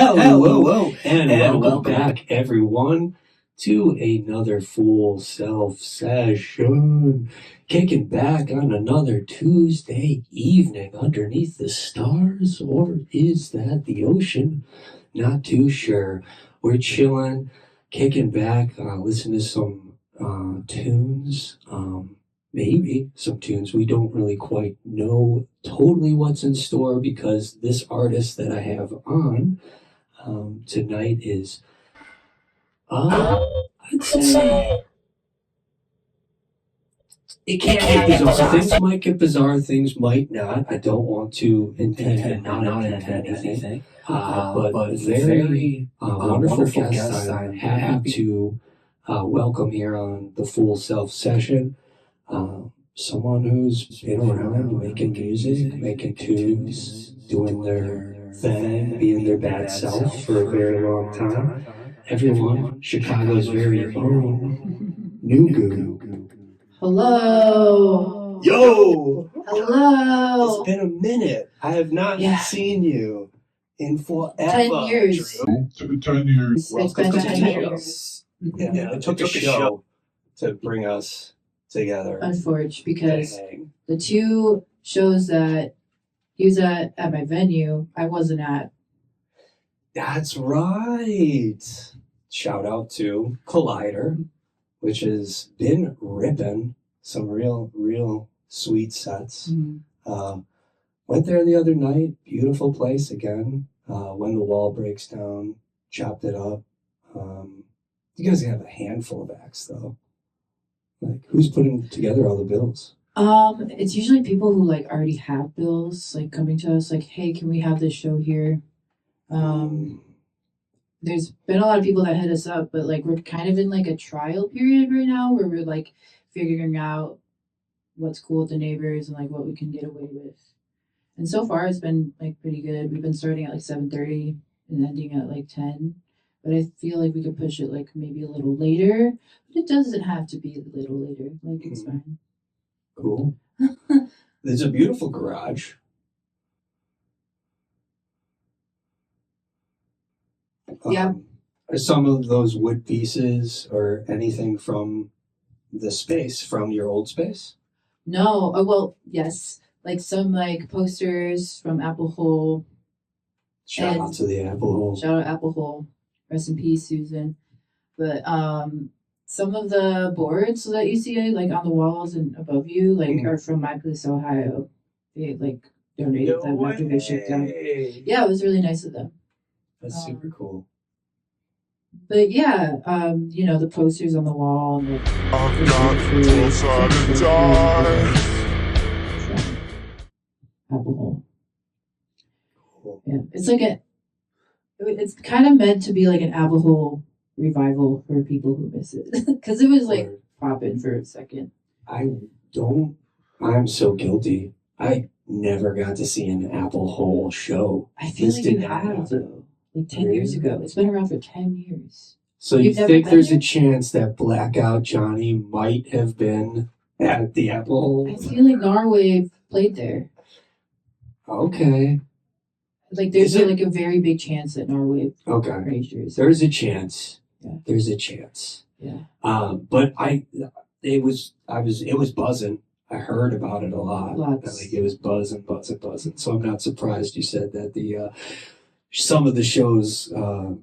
Hello, and welcome back, everyone, to another Full Self Session. Kicking back on another Tuesday evening underneath the stars, or is that the ocean? Not too sure. We're chilling, kicking back, listening to some tunes. Maybe some tunes. We don't really quite know totally what's in store because this artist that I have on tonight is, I'd say it can't get bizarre. Things might get bizarre, things might not. I don't want to intend and not intend anything. But very wonderful guest I have to welcome here on the Full Self Session. Someone who's been around making music, making tunes, doing their thing, being their bad self for a very long time. Everyone, Chicago's very own Nugu. Hello. Yo! Hello. It's been a minute. I have not seen you in forever. 10 years. Drew. 10 years. It's been 10 years. Yeah, it took a show to bring us together. Unfortunately, because the two shows that he was at my venue, I wasn't at. That's right. Shout out to Collider, which has been ripping some real sweet sets. Went there the other night. Beautiful place again. When the Wall Breaks Down, chopped it up. You guys have a handful of acts though. Like, who's putting together all the bills? It's usually people who like already have bills, like coming to us like, hey, can we have this show here? There's been a lot of people that hit us up, but like we're kind of in like a trial period right now where we're like figuring out what's cool with the neighbors and like what we can get away with. And so far it's been like pretty good. We've been starting at like 7:30 and ending at like 10. But I feel like we could push it like maybe a little later. But it doesn't have to be a little later. Like it's fine. Cool. There's a beautiful garage. Yeah. Are some of those wood pieces or anything from the space, from your old space? No. Oh, well, yes. Like some like posters from Apple Hole. Shout out to the Apple Hole. Shout out Apple Hole. Rest in peace, Susan. But some of the boards that you see like on the walls and above you like are from My Place, Ohio. They like donated them after they shipped them. Yeah, it was really nice of them. That's super cool. But yeah, the posters on the wall and I've got closer to die. Apple Hole. Cool. Yeah, it's kind of meant to be like an Apple Hole revival for people who miss it because it was like popping for a second. I'm so guilty. I never got to see an Apple Hole show. I feel like you have though. Like 10 years ago. It's been around for 10 years. So you think there's a chance that Blackout Johnny might have been at the Apple Hole? I feel like Norway played there. Okay. Like there's like a very big chance that Norway. Okay. There's a chance. Yeah. There's a chance. Yeah. But it was buzzing. I heard about it a lot. Lots. Like it was buzzing. So I'm not surprised you said that some of the shows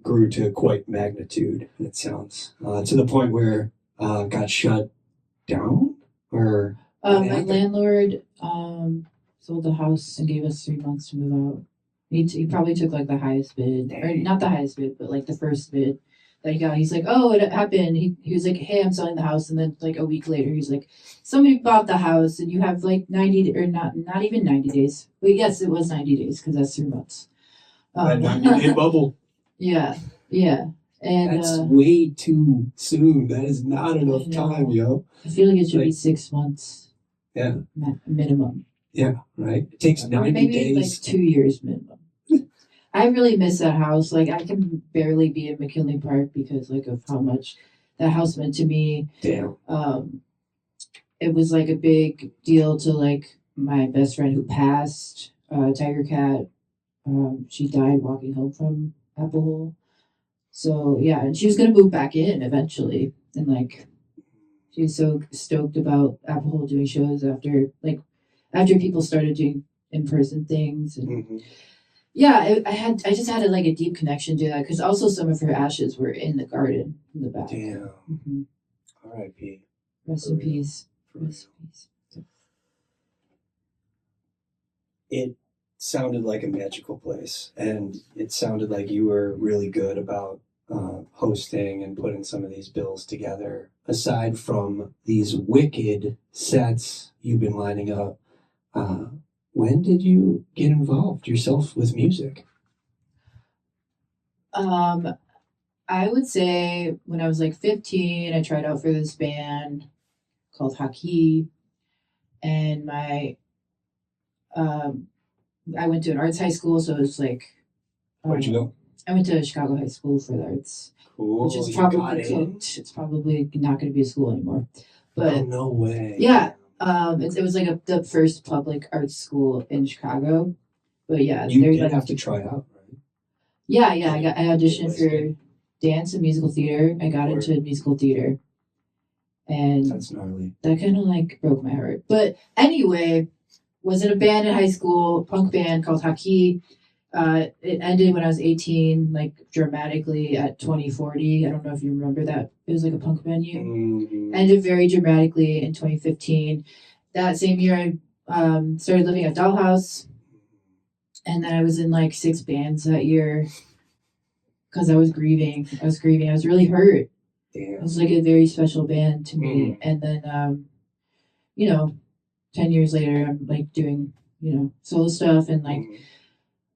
grew to quite magnitude. It sounds to the point where got shut down or. My landlord sold the house and gave us 3 months to move out. He probably took like the highest bid, or not the highest bid, but like the first bid that he got. He's like, oh, it happened. He was like, hey, I'm selling the house, and then like a week later, he's like, somebody bought the house, and you have like 90 or not even 90 days. Well, yes, it was 90 days because that's 3 months. That 90-day bubble. Yeah, and that's way too soon. That is not enough time, yo. I feel like it should be 6 months. Yeah, minimum. Yeah, right. It takes 90 maybe days. Like 2 years minimum. I really miss that house. Like I can barely be in McKinley Park because like of how much that house meant to me. Damn. It was like a big deal to like my best friend who passed, Tiger Cat. She died walking home from Apple. So yeah, and she was gonna move back in eventually, and like she was so stoked about Apple doing shows after people started doing in person things, and Mm-hmm. yeah, I just had like a deep connection to that because also some of her ashes were in the garden in the back. Damn. Mm-hmm. R.I.P. Rest For in real. peace. For Rest real. in peace. It sounded like a magical place, and it sounded like you were really good about hosting and putting some of these bills together. Aside from these wicked sets you've been lining up, uh, when did you get involved yourself with music? I would say when I was like 15, I tried out for this band called Haki, and um, I went to an arts high school, so it was like Where'd you go? I went to Chicago High School for the arts, Cool. which is You got probably in? cooked. It's probably not going to be a school anymore, Oh, but no way. yeah, it was like the first public arts school in Chicago. But yeah, You they're did like have to try out, right? yeah. I auditioned for Listed. dance and musical theater. I got Word. into musical theater, and That's gnarly. that kind of like broke my heart. But anyway, was in a band in high school, punk band called Haki. It ended when I was 18, like dramatically at 2040. I don't know if you remember that. It was like a punk venue. Mm-hmm. Ended very dramatically in 2015. That same year, I started living at Dollhouse. And then I was in like 6 bands that year because I was grieving. I was really hurt. Damn. It was like a very special band to me. Mm. And then, 10 years later, I'm like doing, solo stuff. And like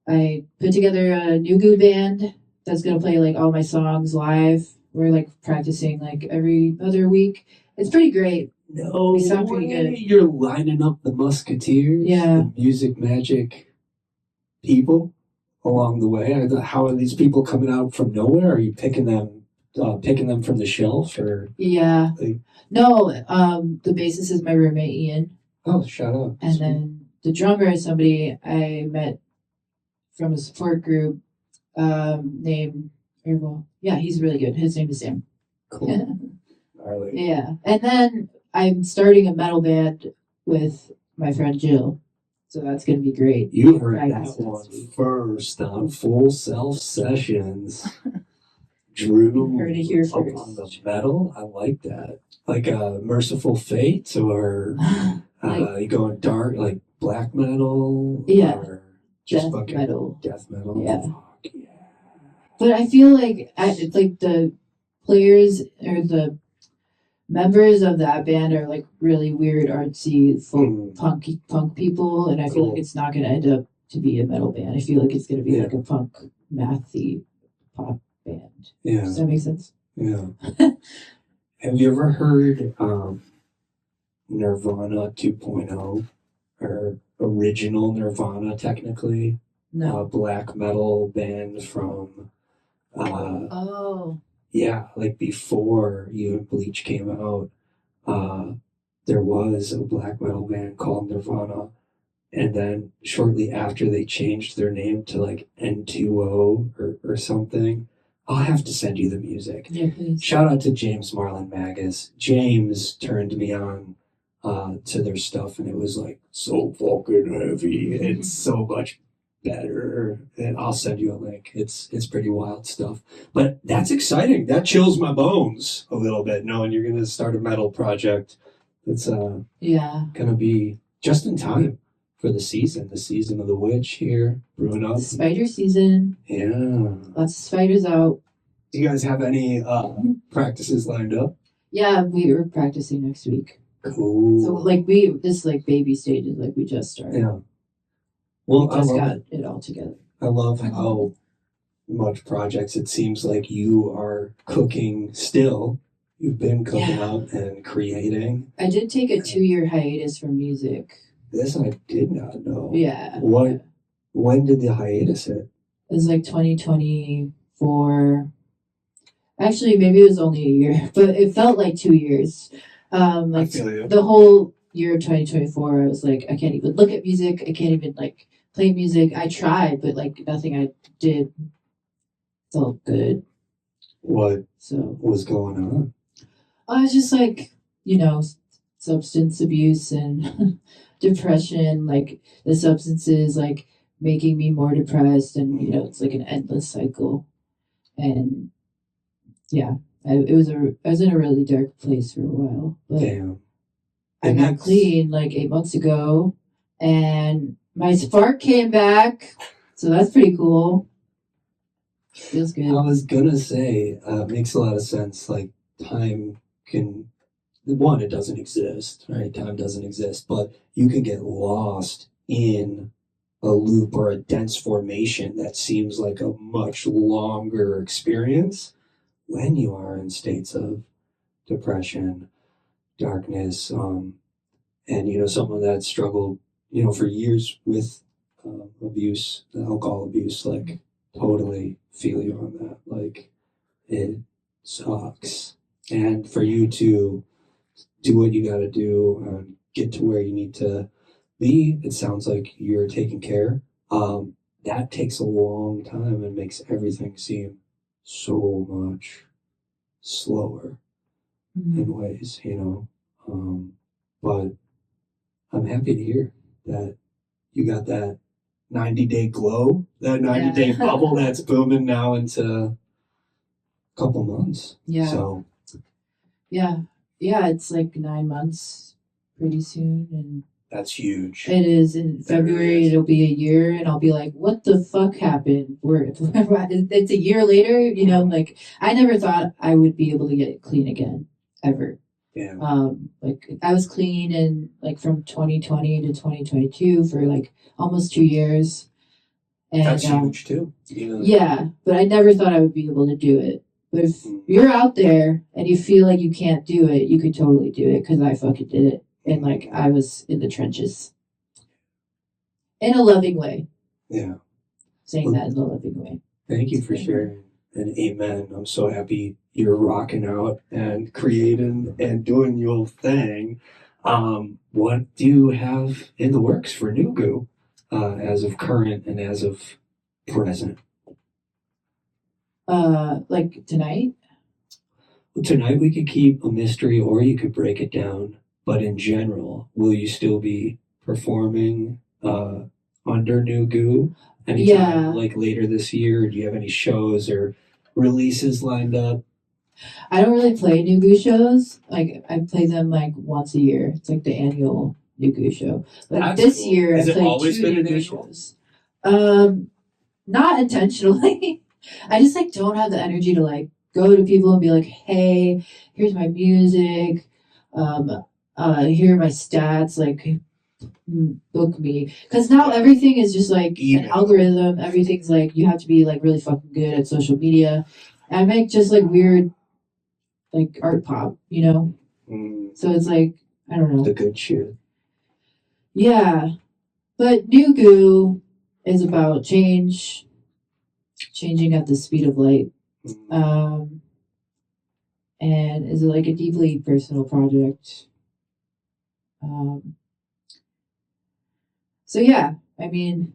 I put together a new goo band that's going to play like all my songs live. We're like practicing like every other week. It's pretty great. No We sound pretty way. good. You're lining up the Musketeers, Yeah. the Music Magic people along the way. How are these people coming out from nowhere? Are you picking them from the shelf, or? Yeah. Like, No, the bassist is my roommate Ian. oh, shut up. And Sweet. then the drummer is somebody I met from a support group named, he's really good. His name is Sam. Cool. Gnarly. Yeah. And then I'm starting a metal band with my friend Jill. So that's going to be great. You heard Practice that one next week. first on Full Self Sessions. Drew Heard it here up first. on the metal. I like that. Like a Merciful Fate, or you going dark, like black metal? Yeah. Or just Death fucking metal. death metal? Yeah. Fuck yeah. But I feel like it's like the players or the members of that band are like really weird, artsy, folk, punk people, and I feel like it's not going to end up to be a metal band. I feel like it's going to be like a punk, mathy pop band. Yeah. Does that make sense? Yeah. Have you ever heard Nirvana 2.0, or original Nirvana, technically? No. A black metal band from yeah, like before You and Bleach came out, there was a black metal band called Nirvana, and then shortly after they changed their name to like N2O or something. I'll have to send you the music. Yeah, please. Shout out to James Marlin Magus. James turned me on to their stuff, and it was like so fucking heavy. It's so much better, and I'll send you a link. It's pretty wild stuff, but that's exciting. That chills my bones a little bit, knowing you're gonna start a metal project. It's gonna be just in time for the season of the witch here brewing up. Spider season. Yeah, lots of spiders out. Do you guys have any practices lined up? Yeah, we were practicing next week. Cool. So like this like baby stages, like we just started. Yeah. Well, we just got it all together. I love how much projects it seems like you are cooking still. You've been cooking up and creating. I did take a 2-year hiatus from music. This I did not know. Yeah. When did the hiatus hit? It was like 2024. Actually, maybe it was only a year, but it felt like 2 years. Like I feel you. The whole year of 2024, I was like, I can't even look at music. I can't even like play music. I tried, but like nothing I did felt good. What So was going on? I was just like, substance abuse and depression, like the substances like making me more depressed, and it's like an endless cycle. And yeah, I was in a really dark place for a while, but Damn. I got clean like 8 months ago, and my spark came back, so that's pretty cool. Feels good. I was gonna say, makes a lot of sense. Like time can, one, it doesn't exist, right? Time doesn't exist, but you can get lost in a loop or a dense formation that seems like a much longer experience when you are in states of depression, darkness, and someone that struggled, for years with abuse, alcohol abuse, like totally feel you on that. Like it sucks, and for you to do what you got to do and get to where you need to be, it sounds like you're taking care. That takes a long time and makes everything seem so much slower in ways, but I'm happy to hear that you got that 90-day glow, that 90-day bubble that's booming now into a couple months. Yeah. So, yeah, it's like 9 months pretty soon, and that's huge. it is. In February, it'll be a year, and I'll be like, what the fuck happened? It's a year later, like I never thought I would be able to get clean again, ever. Yeah. Like I was clean in like from 2020 to 2022 for like almost 2 years. And that's huge too. Yeah, but I never thought I would be able to do it. But if you're out there and you feel like you can't do it, you could totally do it, because I fucking did it. And like I was in the trenches. In a loving way. Yeah. Saying that in a loving way. Thank you for sharing. And amen. I'm so happy you're rocking out and creating and doing your thing. What do you have in the works for New Goo as of current and as of present? Like tonight? Well, tonight we could keep a mystery, or you could break it down. But in general, will you still be performing under New Goo anytime like later this year? Do you have any shows or releases lined up? I don't really play New Goo shows. Like I play them like once a year. It's like the annual New Goo show. Like this year, I played 2 New Goo shows. Not intentionally. I just like don't have the energy to like go to people and be like, hey, here's my music. Here are my stats. Like book me, because now everything is just like an algorithm. Everything's like you have to be like really fucking good at social media. I make just like weird like art pop, so it's like I don't know, the good shit. Yeah, but New Goo is about changing at the speed of light, and is like a deeply personal project. So yeah, I mean,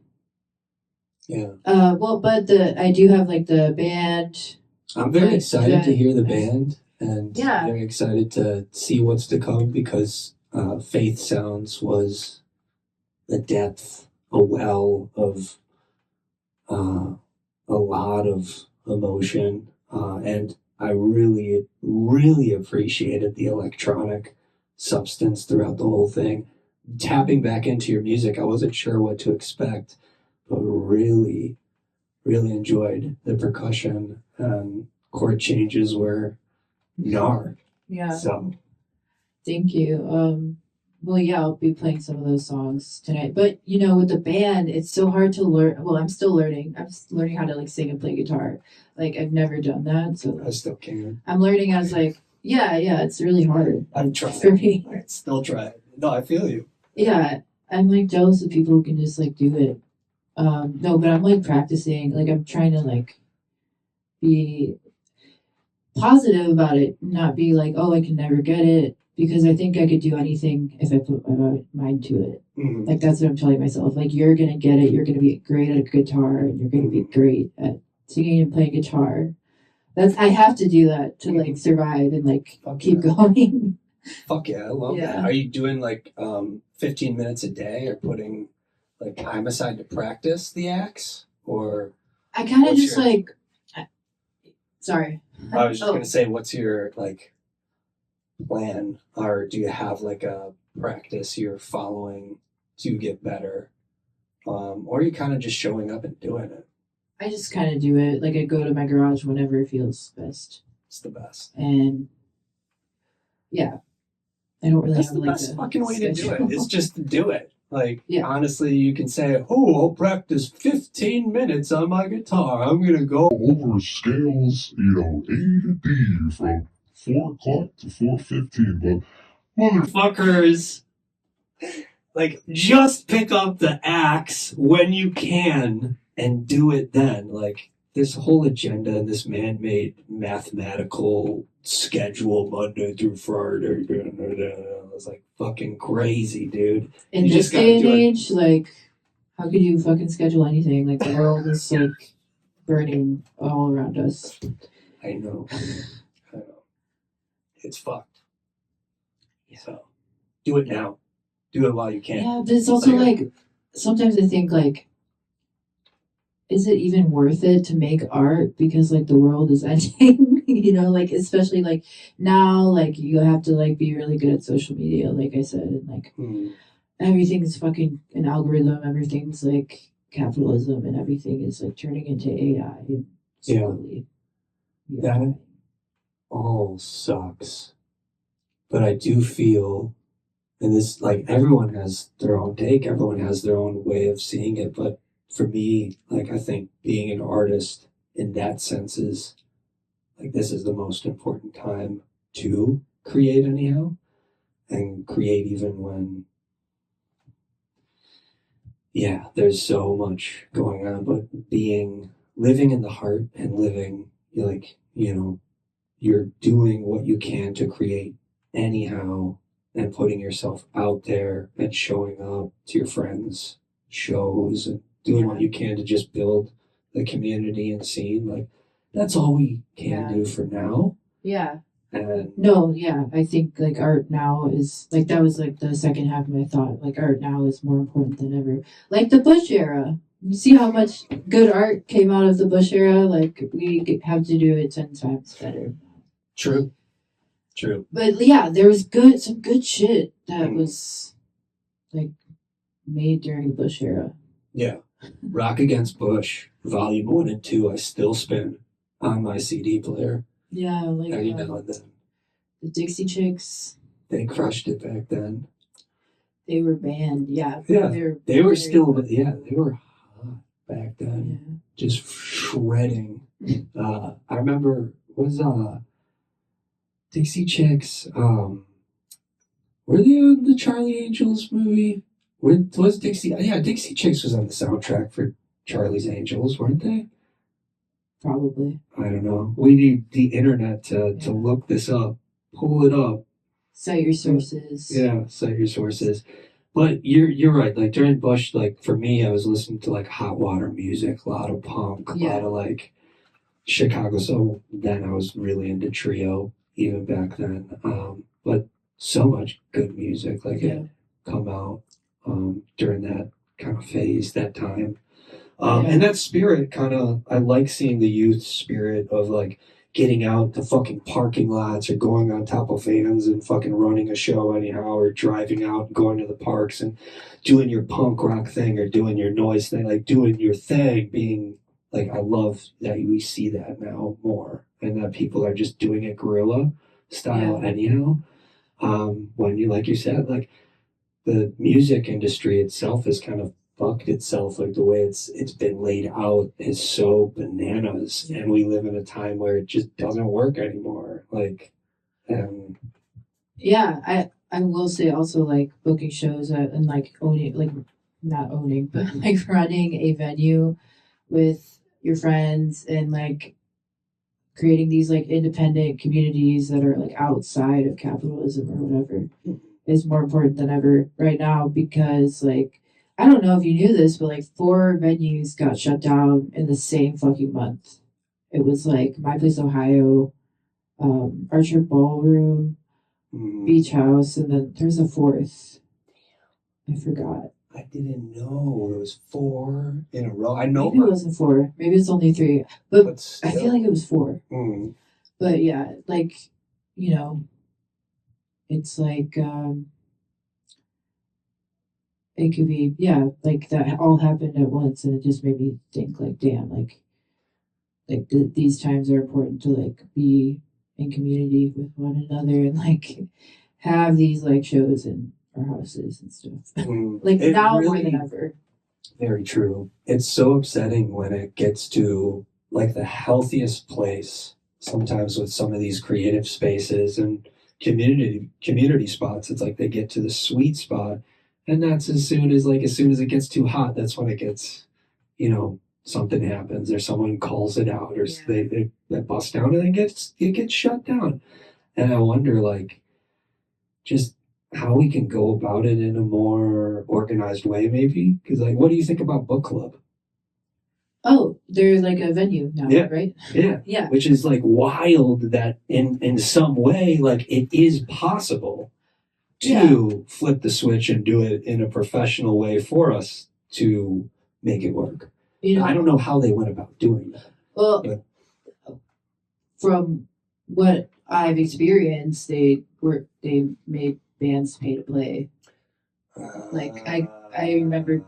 well, but I do have like the band. I'm very excited to hear the band, and very excited to see what's to come, because Faith Sounds was a depth, a well of a lot of emotion, and I really, really appreciated the electronic substance throughout the whole thing. Tapping back into your music, I wasn't sure what to expect, but really, really enjoyed the percussion and chord changes were gnar. Yeah. So, thank you. Well, yeah, I'll be playing some of those songs tonight. But with the band, it's so hard to learn. Well, I'm still learning. I'm just learning how to like sing and play guitar. Like I've never done that, so I still can. I'm learning as like yeah, it's really hard. I'm trying for me. I still try. No, I feel you. Yeah, I'm like jealous of people who can just like do it. No, but I'm like practicing. Like I'm trying to like be positive about it, not be like, oh, I can never get it, because I think I could do anything if I put my mind to it. Like that's what I'm telling myself. Like you're gonna get it. You're gonna be great at a guitar, and you're gonna be great at singing and playing guitar. I have to do that to like survive and like keep going. Fuck yeah, I love that. Are you doing like 15 minutes a day, or putting like time aside to practice the axe? Or I kind of just like, sorry. I was just gonna say, what's your like plan, or do you have like a practice you're following to get better, or are you kind of just showing up and doing it? I just kind of do it. Like I go to my garage whenever it feels best. It's the best. And yeah, I don't really That's have the like best fucking way to do it. It's just to do it. Like, yeah. Honestly, you can say, oh, I'll practice 15 minutes on my guitar. I'm going to go over scales, you know, A to D from 4 o'clock to 4:15. But motherfuckers, like, just pick up the axe when you can and do it then. Like, this whole agenda and this man-made mathematical schedule, Monday through Friday, it's like fucking crazy, dude. In this day and age, like, how could you fucking schedule anything? Like, the world is like burning all around us. I know. It's fucked. So, do it now. Do it while you can. Yeah, but it's also like, sometimes I think like, is it even worth it to make art because like the world is ending? You know, like especially like now, like you have to like be really good at social media, like I said, and like everything's fucking an algorithm, everything's like capitalism, and everything is like turning into AI and slowly. Yeah. That all sucks. But I do feel, and this, like, everyone has their own take, everyone has their own way of seeing it, but for me, like, I think being an artist in that sense is, like, this is the most important time to create anyhow, and create even when, there's so much going on, but living in the heart and living, like, you're doing what you can to create anyhow, and putting yourself out there and showing up to your friends' shows and doing what you can to just build the community and scene. Like, that's all we can do for now. Yeah. And I think like art now is like, that was like the second half of my thought. Like art now is more important than ever. Like the Bush era. You see how much good art came out of the Bush era? Like we have to do it 10 times better. True. But yeah, there was some good shit that was like made during the Bush era. Yeah. Rock Against Bush, Volume 1 and 2, I still spin on my CD player. Yeah, like every now and then. The Dixie Chicks. They crushed it back then. They were banned, yeah. They were still, they were hot back then. Yeah. Just shredding. I remember, was Dixie Chicks, were they on the Charlie Angels movie? Was Dixie? Yeah, Dixie Chicks was on the soundtrack for Charlie's Angels, weren't they? Probably. I don't know. We need the internet to look this up. Pull it up. Cite your sources. Yeah, cite your sources. But you're right. Like during Bush, like for me, I was listening to like hot water music, a lot of punk, a lot of like Chicago. So then I was really into trio even back then. But so much good music like it come out during that kind of phase, that time. And that spirit kind of, I like seeing the youth spirit of like getting out to fucking parking lots or going on top of vans and fucking running a show anyhow, or driving out and going to the parks and doing your punk rock thing or doing your noise thing, like doing your thing, being like, I love that we see that now more and that people are just doing it guerrilla style anyhow. When you, like you said, like the music industry itself is kind of fucked itself, like the way it's been laid out is so bananas, and we live in a time where it just doesn't work anymore. Like, I will say also like booking shows and like owning, like not owning, but like running a venue with your friends and like creating these like independent communities that are like outside of capitalism or whatever is more important than ever right now, because like I don't know if you knew this, but like 4 venues got shut down in the same fucking month. It was like My Place Ohio, Archer Ballroom, Beach House, and then there's a 4th. I forgot. I didn't know it was 4 in a row. I know. Maybe it wasn't 4. Maybe it's only 3. But still. I feel like it was 4. Mm. But yeah, like, you know, it's like it could be, yeah, like that all happened at once, and it just made me think like, damn, like these times are important to like be in community with one another and like have these like shows in our houses and stuff. Like It now really- more than ever. Very true. It's so upsetting when it gets to like the healthiest place. Sometimes with some of these creative spaces and community spots, it's like they get to the sweet spot, and that's as soon as it gets too hot, that's when it gets, something happens or someone calls it out or Yeah. they bust down and it gets shut down. And I wonder like just how we can go about it in a more organized way, maybe. Because like, what do you think about book club? Oh, there's like a venue now, Yeah. right? Yeah. Yeah. Which is like wild that in some way, like it is possible to flip the switch and do it in a professional way for us to make it work. I don't know how they went about doing that. Well, from what I've experienced, they made bands pay to play. Like I remember.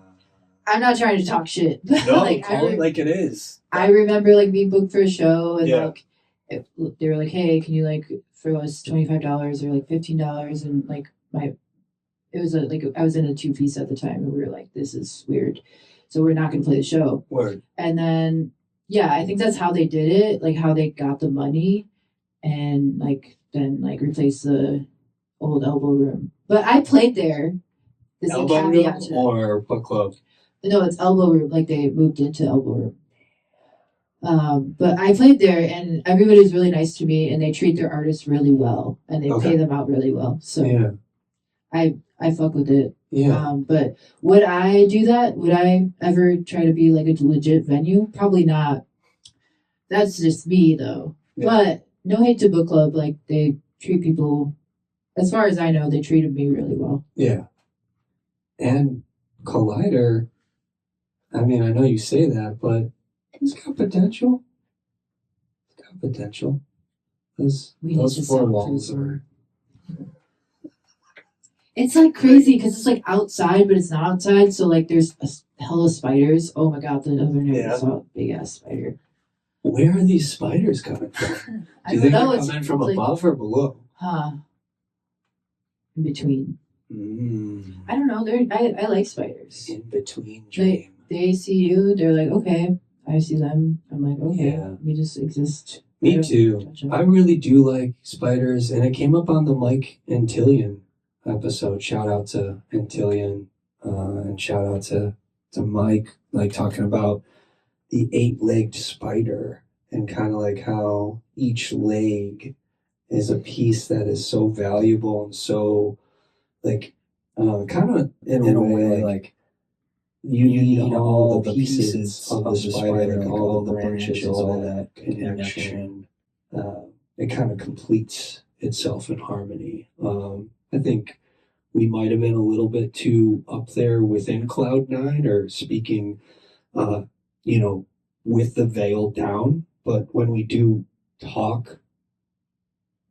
I'm not trying to talk shit, but No, like call it like it is. I remember like being booked for a show and Yeah. like they were like, "Hey, can you like throw us $25 or like $15?" And like it was like I was in a 2-piece at the time, and we were like, "This is weird," so we're not going to play the show. Word. And then yeah, I think that's how they did it, like how they got the money, and like then like replace the old Elbow Room. But I played there. There's a Elbow caveat room to that. or book club? No, it's Elbow Room. Like they moved into Elbow Room. But I played there, and everybody's really nice to me, and they treat their artists really well, and they pay them out really well. So Yeah. I fuck with it. Yeah. But would I do that? Would I ever try to be like a legit venue? Probably not. That's just me though. Yeah. But no hate to book club. Like they treat people, as far as I know, they treated me really well. Yeah. And Collider, I mean, I know you say that, but it's got potential. It's got potential. Those 4 walls are. It's like crazy because it's like outside, but it's not outside. So like there's a hell of spiders. Oh my god, the other night I saw a big ass spider. Where are these spiders coming from? Do you think they're coming from above or below? In between. I don't know. I like spiders. In between dream. They see you. They're like, okay, I see them. I'm like, okay, we just exist. Me too. I really do like spiders, and it came up on the Mike and Tillian episode. Shout out to Antillian, and shout out to Mike, like talking about the 8-legged spider and kind of like how each leg is a piece that is so valuable and so like kind of in a way like you need all the pieces of the spider, like all the branches, all that connection. It kind of completes itself in harmony. I think we might have been a little bit too up there within Cloud9 or speaking, with the veil down. But when we do talk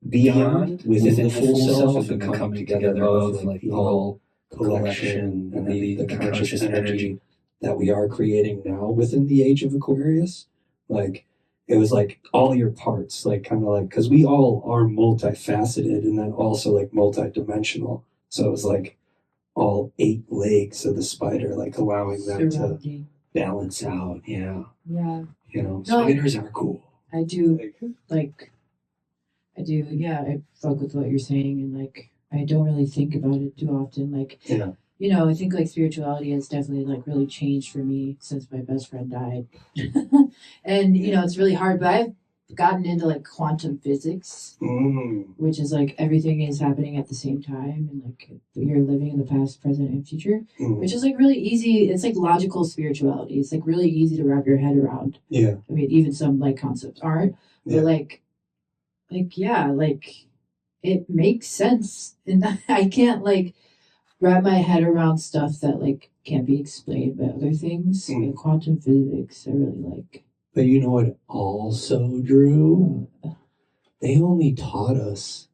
beyond, within the full self and coming together of like the whole collection and the conscious energy that we are creating now within the age of Aquarius, like it was like all your parts, like kind of like, because we all are multifaceted and then also like multidimensional. So it was like all 8 legs of the spider, like allowing them to balance out. Yeah. Spiders are cool. I do yeah, I fuck with what you're saying, and like I don't really think about it too often. Like I think like spirituality has definitely like really changed for me since my best friend died. And it's really hard, but gotten into like quantum physics, which is like everything is happening at the same time, and like you're living in the past, present, and future, which is like really easy. It's like logical spirituality. It's like really easy to wrap your head around. Yeah. I mean, even some like concepts aren't, but like it makes sense, and I can't like wrap my head around stuff that like can't be explained by other things. Like quantum physics, I really like. But you know what also, Drew? They only taught us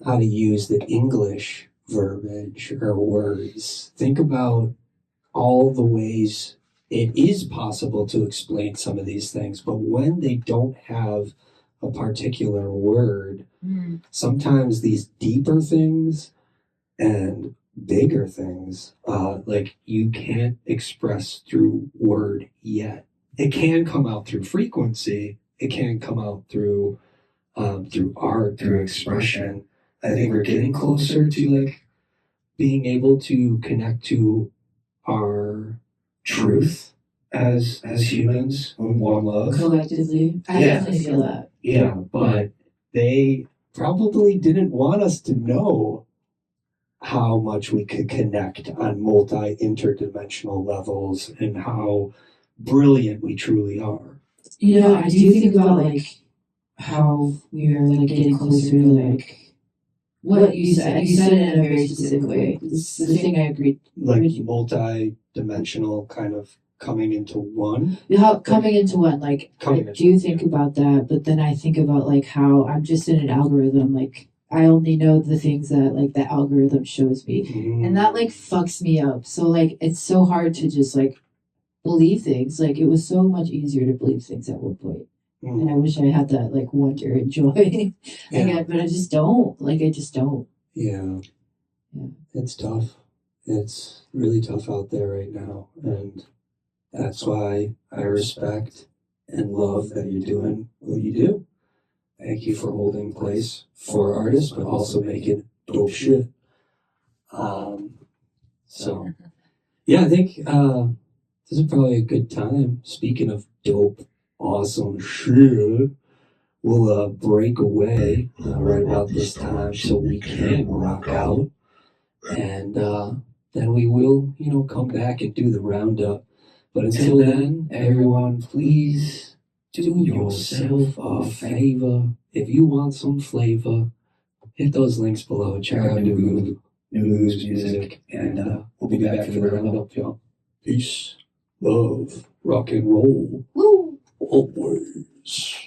how to use the English verbiage or words. Think about all the ways it is possible to explain some of these things, but when they don't have a particular word, sometimes these deeper things and bigger things, like you can't express through word yet. It can come out through frequency. It can come out through art, through expression. I think we're getting closer to like being able to connect to our truth as humans, one love. Collectively, I definitely feel that. Yeah, but they probably didn't want us to know how much we could connect on multi-interdimensional levels and how brilliant we truly are. You know, I do think about like how we are like getting closer to like what you said. You said it in a very specific way. This is the thing I agreed. Like multi-dimensional kind of coming into one. Coming into one, like I do think about that, but then I think about like how I'm just in an algorithm, like I only know the things that like the algorithm shows me, and that like fucks me up. So like it's so hard to just like believe things. Like it was so much easier to believe things at one point. And I wish I had that like wonder and joy. But I just don't. Like I just don't. Yeah. It's tough. It's really tough out there right now. And that's why I respect and love that you're doing what you do. Thank you for holding place for artists, but also making dope shit. So yeah, I think this is probably a good time. Speaking of dope, awesome shit, we'll break away right about this time so we can rock out, and then we will, come back and do the roundup. But until then, everyone, please do yourself a favor. If you want some flavor, hit those links below. Check out new music, and we'll be back for the roundup, y'all. Peace, love, rock and roll. Woo! Always.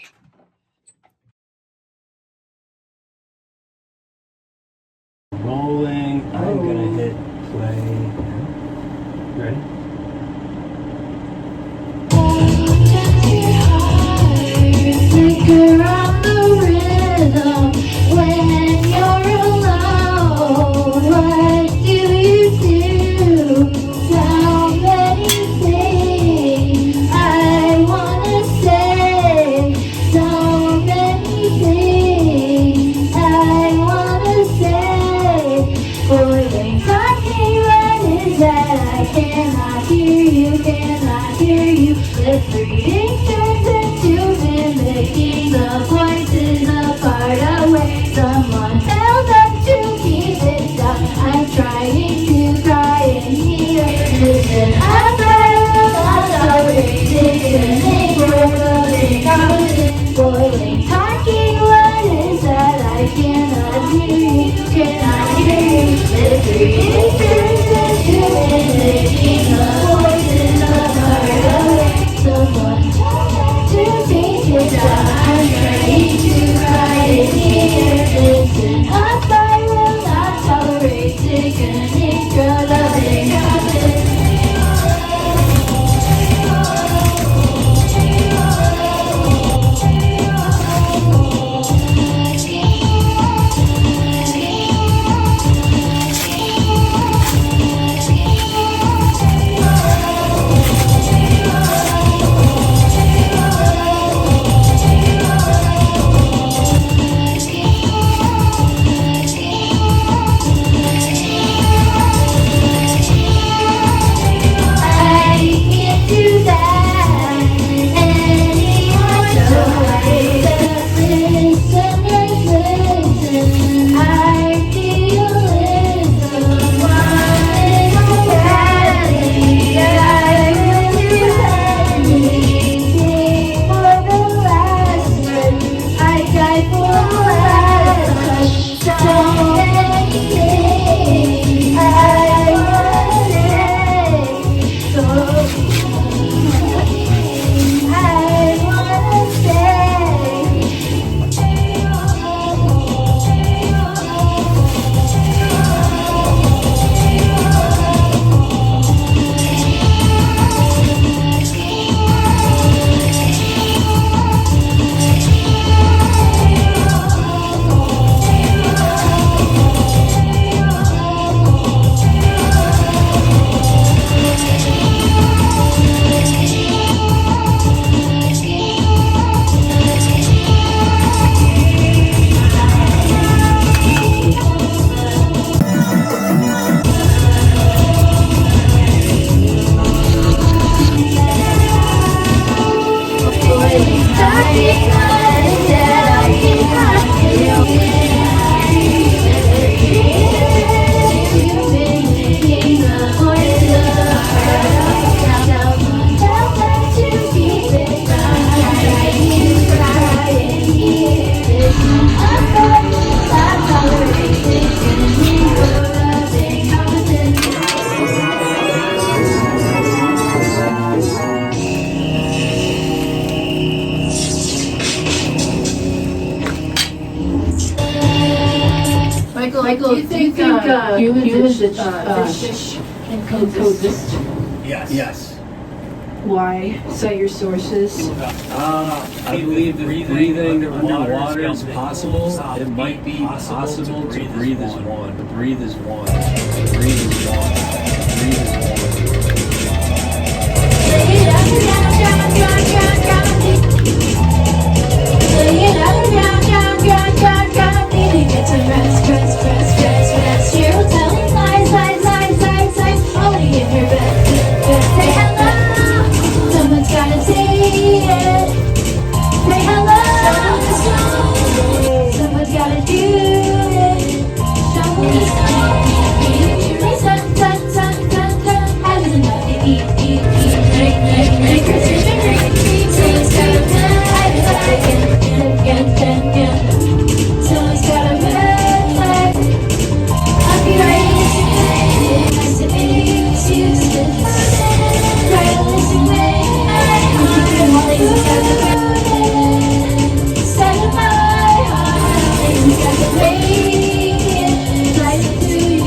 Rolling. I'm gonna hit play. Ready? Flicker on the rhythm when you're alone. What do you do? So many things I wanna say. So many things I wanna say. Boiling, talking, what is that? I cannot hear you, cannot hear you. Lip reading turns into mimicking the voices apart away. Someone tell them to keep it down. I'm trying to cry in here. Listen, I'm sorry, listening for the confidence. Boiling, talking, what is that? I cannot hear you, cannot hear you. Lip reading turns into mimicking the voices apart away. Someone Michael, do you think humans and fish can coexist? Yes. Why? Cite your sources. I believe that breathing underwater is possible. It might be possible to breathe as one. To breathe as one. To breathe as one. To breathe as one. Get some rest. You're telling lies. Only in your bed. Say hello. Someone's gotta say it. Say hello. Someone's gotta do it. Show me sun. Has enough to eat. Drink. So it's gotta again. So it's gotta red. I'll be right in. Nice to meet you. Try to listen way. I'm keeping all these inside of my heart. Things got to break right through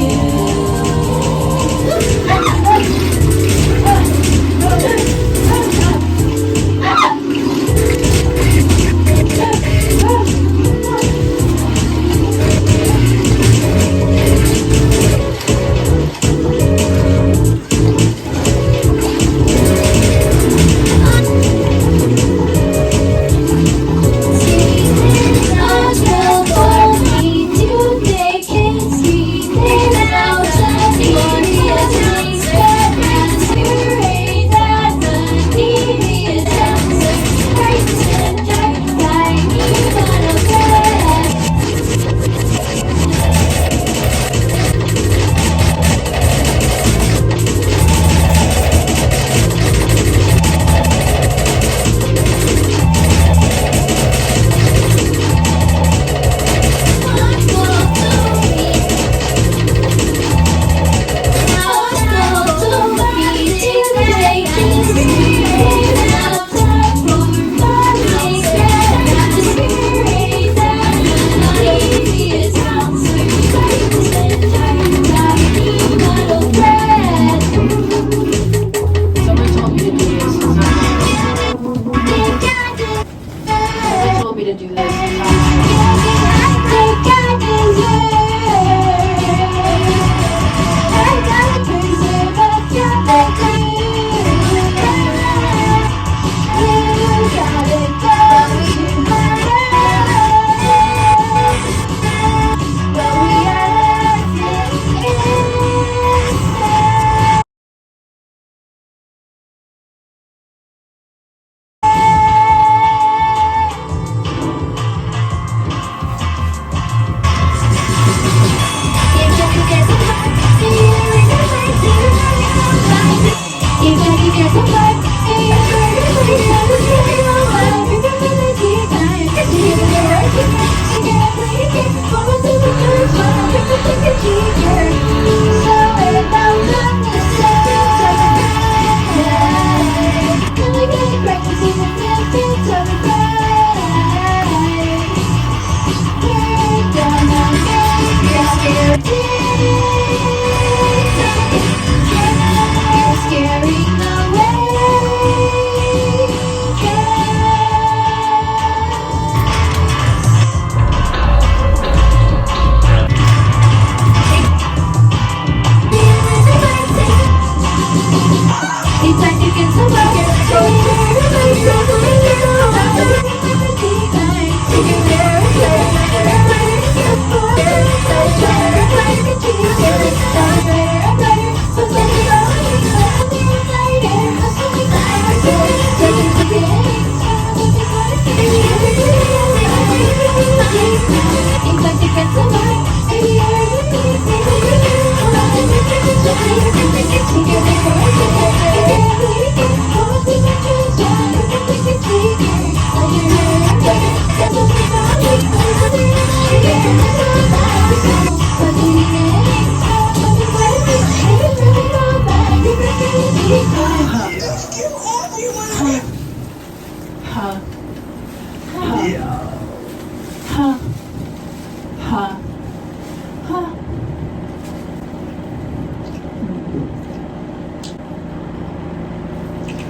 Together,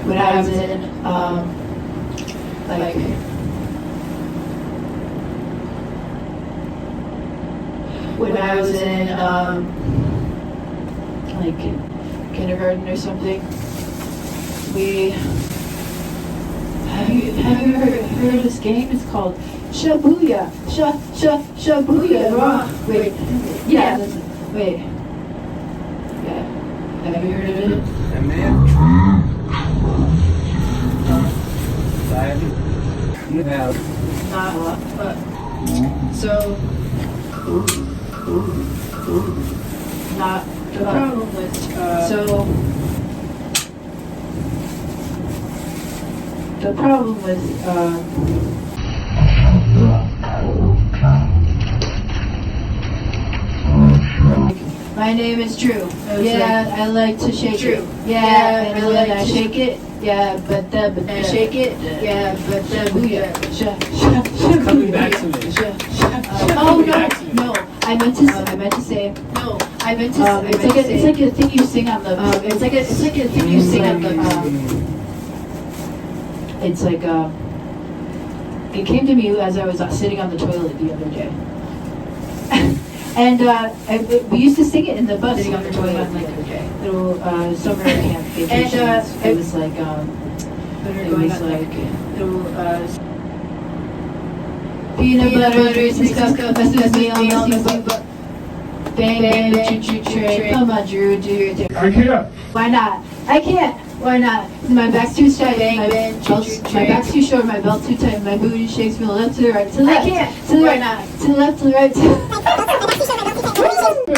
when I was in like when I was in like kindergarten or something. We have you heard of this game? It's called Shabuya. Shabuya. Wrong. Wait. Yeah. Wait. Yeah. Have you heard of it? You have. Not a lot, but so not the problem with the problem with my name is Drew. Yeah, I like to shake it. Yeah, and then I shake it. Yeah, but I shake it. Yeah, but booyah. Coming back to me. Oh no. I meant to say. No. I meant to. It's like a thing you sing on the. It's like a thing you sing on the. It's like it came to me as I was sitting on the toilet the other day. And we used to sing it in the bus sitting on the toilet like little summer camp vacations. And it was like little peanut butter and stuff. That's with me on the bang bang choo choo train. Come on, Drew, do your thing. I can't. Why not? I can't. Why not? My back's too tight. My back's too short. My belt's too tight. My booty shakes from the left to the right. To the left. I can't. To the right. Not. To the left. To the right.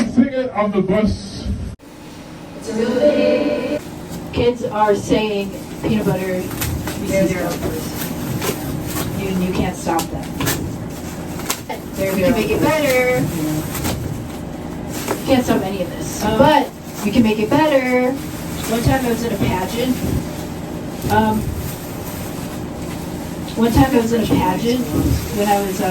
Sing it on the bus. It's a real thing. Kids are saying peanut butter. They're you can't stop them. We can make it better. You can't stop any of this. But we can make it better. One time I was in a pageant. When I was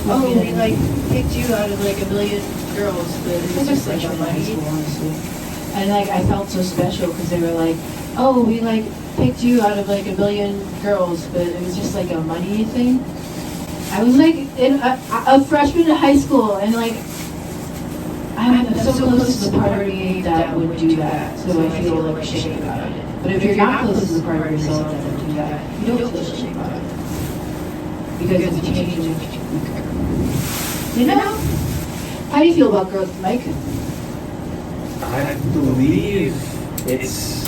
oh, we like picked you out of like a million girls, but it was just like a money. And like I felt so special because they were like, oh, we like picked you out of like a million girls, but it was just like a money thing. I was like a freshman in high school, and like I'm so close to the part of me that would do that, so I feel like shame about it. But if you're not close to the part of yourself that would do that, you don't feel shame about it. Because it's changing. You know? How do you feel about growth, Mike? I believe it's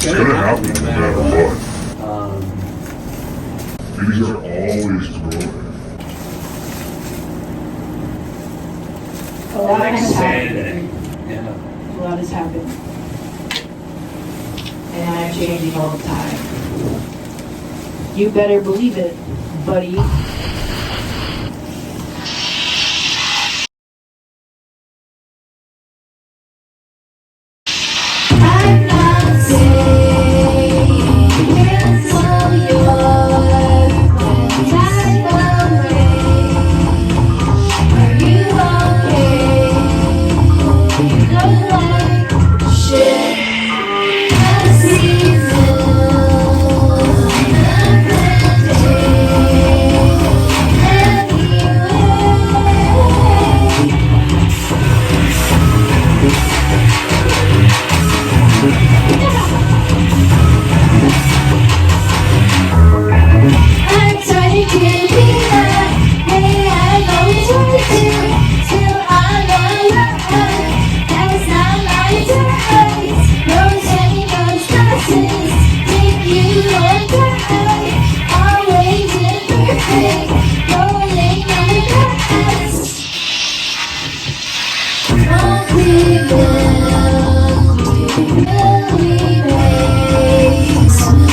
gonna happen no matter what. These are always growing. A lot has happened. Yeah. A lot has happened. And I'm changing all the time. You better believe it, buddy. I'm not saying it's all yours. Time away. Are you okay? You look like shit. I see you I'm trying to be that. Hey, I know what to do. Till I know your eyes. That's not my turn. No shame, no stresses. Think you on the high. Always imperfect. Rolling on the grass. Won't we will we make some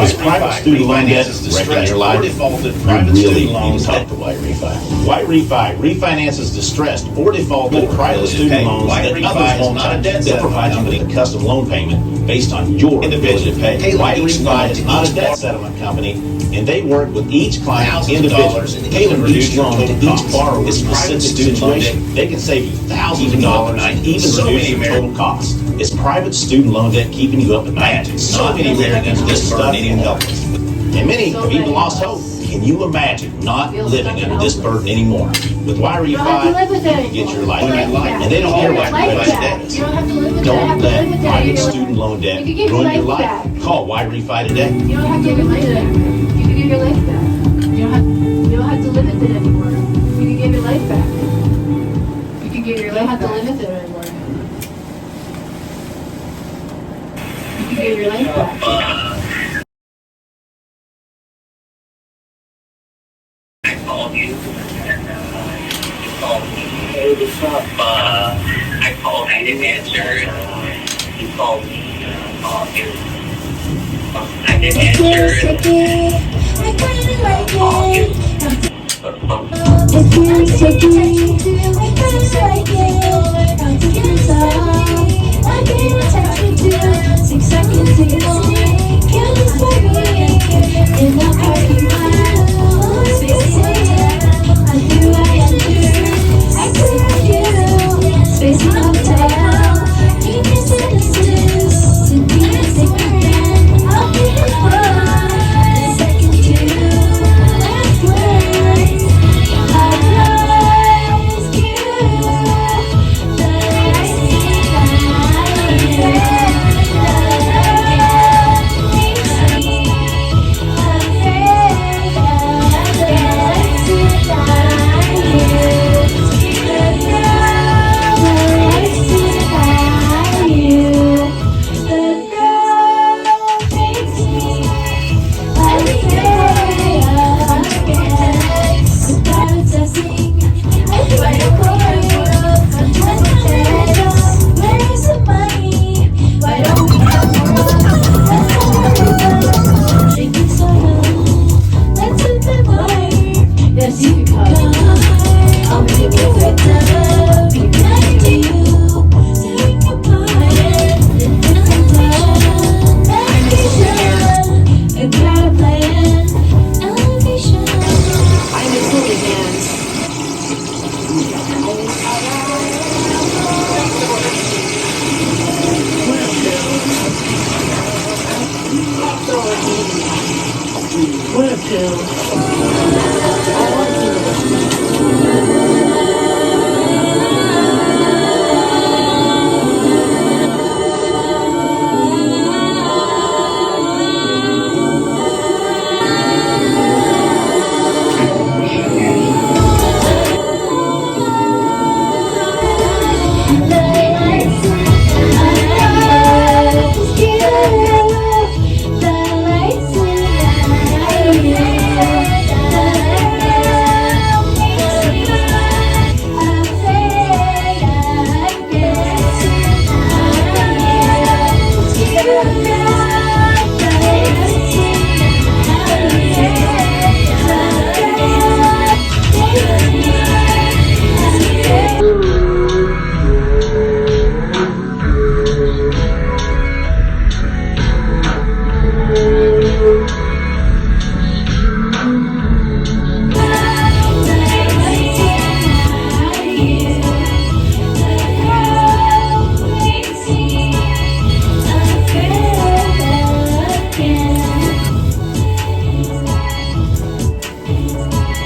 Is private student loan debt wrecking your life? Defaulted You private really student loans need to talk debt. to White Refi. White Refi refinances distressed or defaulted private student loans White that Refi others is won't not a touch. debt They'll provide you with a custom loan payment based on your ability to pay. Tailor White each Refi loan is to not each a debt borrower. settlement company, and they work with each client Thousands of individually. dollars and Tailor even each reduce your loan to total each costs. borrower's It's private specific student loan situation. They can save you thousands of Even dollars, overnight. even So reduce many your Americans- total cost. Is private student loan debt keeping you up at night? So Not many really. Americans This just stuff burn can anymore. help. And many So have even many lost of hope. us Can you imagine not feel living stuck and under this helpless. burden anymore? With Wire You don't have to Refi, live with you it can get your life anymore. back. Life And they don't care what back. your Life debt back. is. You don't have to live with it. Don't You have to let live with it. private You're student loan debt You can get your ruin your life life. back. Call Wire Refi today. You don't have to live with it. You can get your life back. You don't have to live with it anymore. You can get your life back. You can get your You life don't have to back. live with it anymore. You can get your life back. I called you and you called me. Hey, what's up? I called, I didn't answer. You called me and I called you. I didn't answer. I kinda like it. It feels sticky. I kinda like it. I think it's all. I can't attach me to 6 seconds ago. Can't inspire me in the parking lot. Space I do what I do. I do you. Space uptown. Keep your sentences to be a secret. I'll be the one. Second to last words. I promise you that I see Where's the money? Why don't we have more? Drinking soda. Let's hit the bar. Yes, you can come. I'll make it with love. Be kind to you. Take a part. Elevation. I got a plan. Elevation. I miss holding hands. What a pill.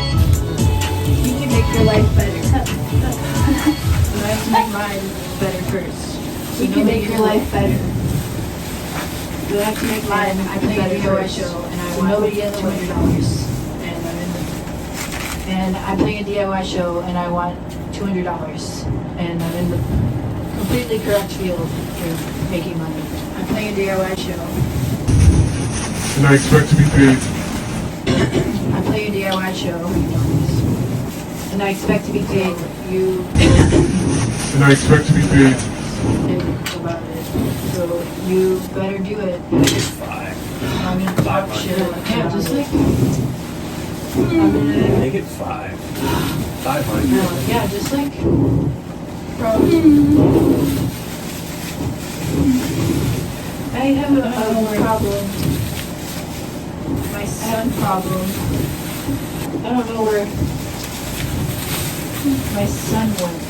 You can make your life better. But I have to make mine better first. You can make your life better. You have to make mine. I play a DIY show and I want Nobody else $200. And I'm in the, and I'm playing a DIY show and I want $200. And I'm in the completely correct field for making money. I'm playing a DIY show. And I expect to be paid. I'm playing a DIY show. And I expect to be paid. You And I expect to be paid. did about it. So you better do it. I'm gonna talk shit. Yeah, just like. Make it 5. 500. Yeah, just like. I have a problem. My son problem. I don't know where my son went.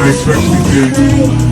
I expect we did.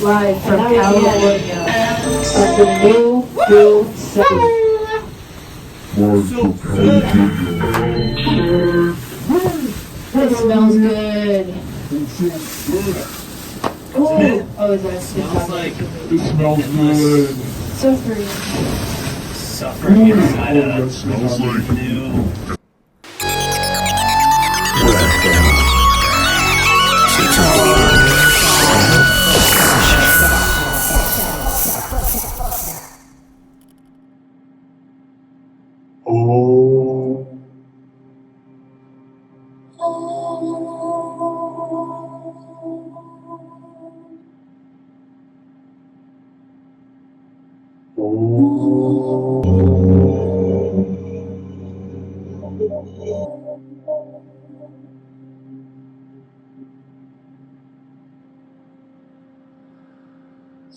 Live from California of the new Full Self. It smells good. Oh, is that Smells like It smells good. so free? suffering inside That a smells like new. oh.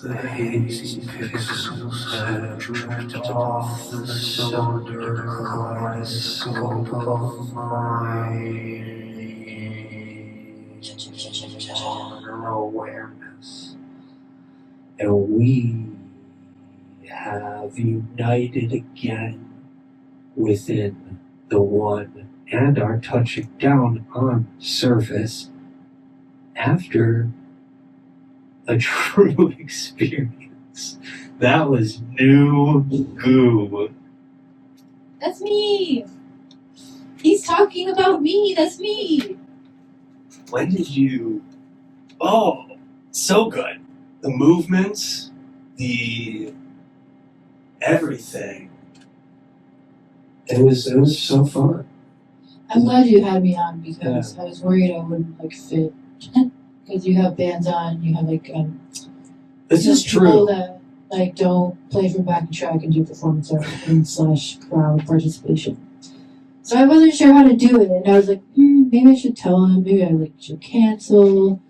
The hazy pixels have dripped off the cylinder kaleidoscope of my awareness. And we have united again within the one and are touching down on surface after a true experience. That was new goo. That's me. He's talking about me. That's me. When did you? Oh, so good. The movements, the everything. It was so fun. I'm glad you had me on because I was worried I wouldn't like fit. Because you have bands on, you have like This is people true. that like don't play for backing track and do performance art and / crowd participation. So I wasn't sure how to do it, and I was like, maybe I should tell him. Maybe I like should cancel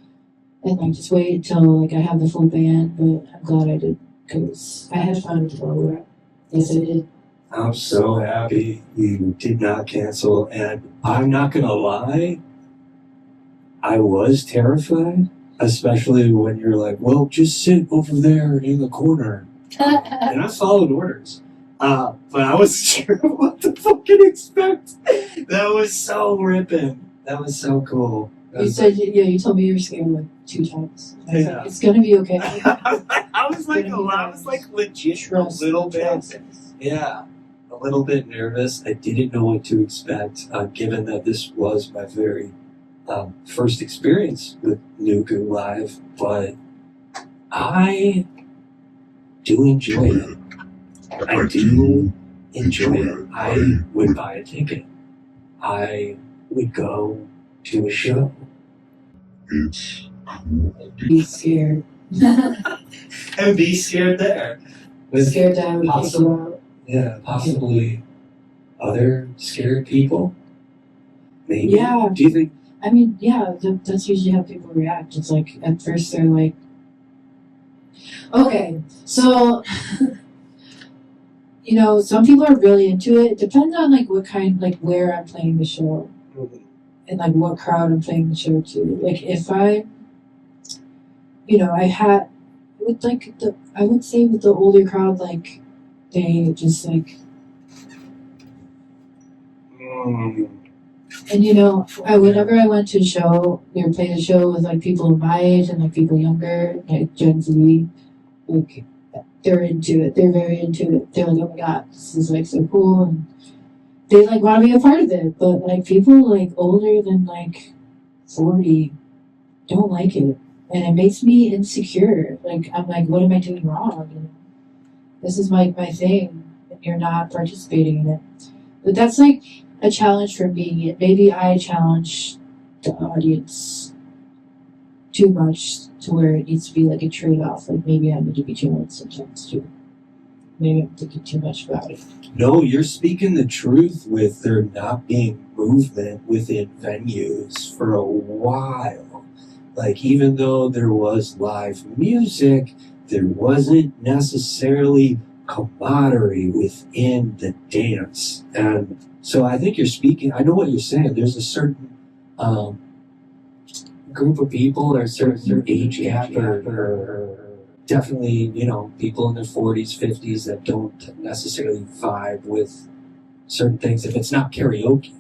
and like just wait till like I have the full band. But I'm glad I did because I had fun with it. Yes, I did. I'm so happy you did not cancel, and I'm not gonna lie, I was terrified, especially when you're like, well, just sit over there in the corner. And I followed orders. But I wasn't sure what to fucking expect. That was so ripping. That was so cool. You said, you told me you were scared like 2 times. I was like, it's gonna be okay. I was like legit Trust a little the bit. process. Yeah. I'm little bit nervous. I didn't know what to expect, given that this was my very first experience with Nuku Live, but I do enjoy it. I do enjoy it. I would buy a ticket. I would go to a show. It's cool. Be scared. And be scared there. With Scared that I would kick you out. yeah, possibly other scared people. Maybe. Yeah. Do you think? I mean, yeah, that's usually how people react. It's like, at first they're like, okay, so, you know, some people are really into it. It depends on, like, what kind, like, where I'm playing the show. And, like, what crowd I'm playing the show to. Like, if I, you know, with, like, I would say with the older crowd, like, they just, like, and, you know, whenever I went to a show, we were playing a show with, like, people my age and, like, people younger, like, Gen Z, like, they're into it. They're very into it. They're like, oh my god, this is, like, so cool, and they, like, want to be a part of it. But, like, people, like, older than, like, 40 don't like it. And it makes me insecure. Like, I'm like, what am I doing wrong? You know? This is, like, my thing, and you're not participating in it. But that's, like, a challenge for me. Maybe I challenge the audience too much to where it needs to be, like, a trade-off. Like, maybe I need to be challenged sometimes, too. Maybe I'm thinking too much about it. No, you're speaking the truth with there not being movement within venues for a while. Like, even though there was live music, there wasn't necessarily camaraderie within the dance. And so I think you're speaking, I know what you're saying. There's a certain group of people or a certain age gap or definitely, you know, people in their 40s, 50s that don't necessarily vibe with certain things if it's not karaoke.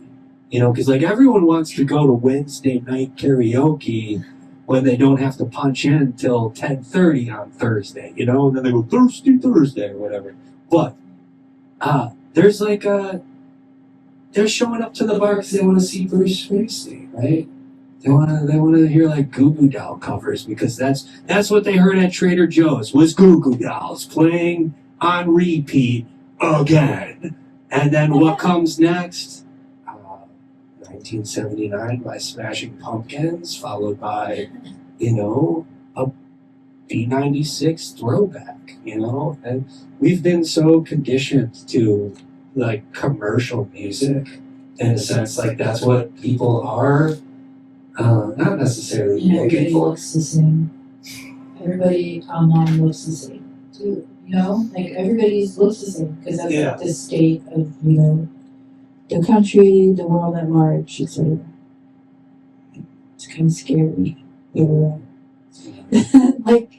You know, because, like, everyone wants to go to Wednesday night karaoke when they don't have to punch in till 10:30 on Thursday, you know, and then they go Thirsty Thursday or whatever. But there's like they're showing up to the bar because they want to see Bruce Springsteen, right? They want to hear, like, Goo Goo Doll covers because that's what they heard at Trader Joe's was Goo Goo Dolls playing on repeat again. And then what comes next? 1979 by Smashing Pumpkins, followed by, you know, a B96 throwback, you know? And we've been so conditioned to, like, commercial music in a sense, like, that's what people are not necessarily And looking everybody for. looks the same. Everybody online looks the same, too. You know? Like, everybody looks the same because that's Yeah. the state of, you know, the country, the world at large, etc. It's kind of scary. You know? Like,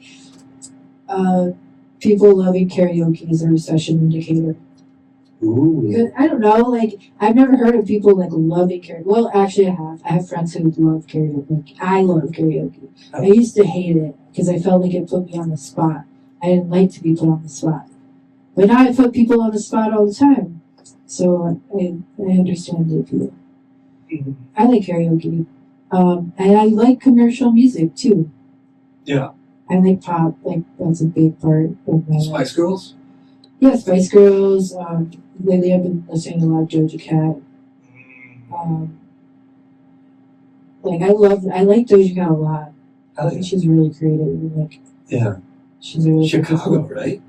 people loving karaoke is a recession indicator. Ooh. Because, I don't know, like, I've never heard of people, like, loving karaoke. Well, actually, I have. I have friends who love karaoke. Like, I love karaoke. I used to hate it because I felt like it put me on the spot. I didn't like to be put on the spot. But now I put people on the spot all the time. So I understand the appeal. I like karaoke. And I like commercial music, too. Yeah. I like pop. Like, that's a big part of my life. Spice Girls? Yeah, Spice Girls. Lately I've been listening to a lot of Doja Cat. Like, I like Doja Cat a lot. I think she's really creative. Like, Yeah. she's really Chicago, right?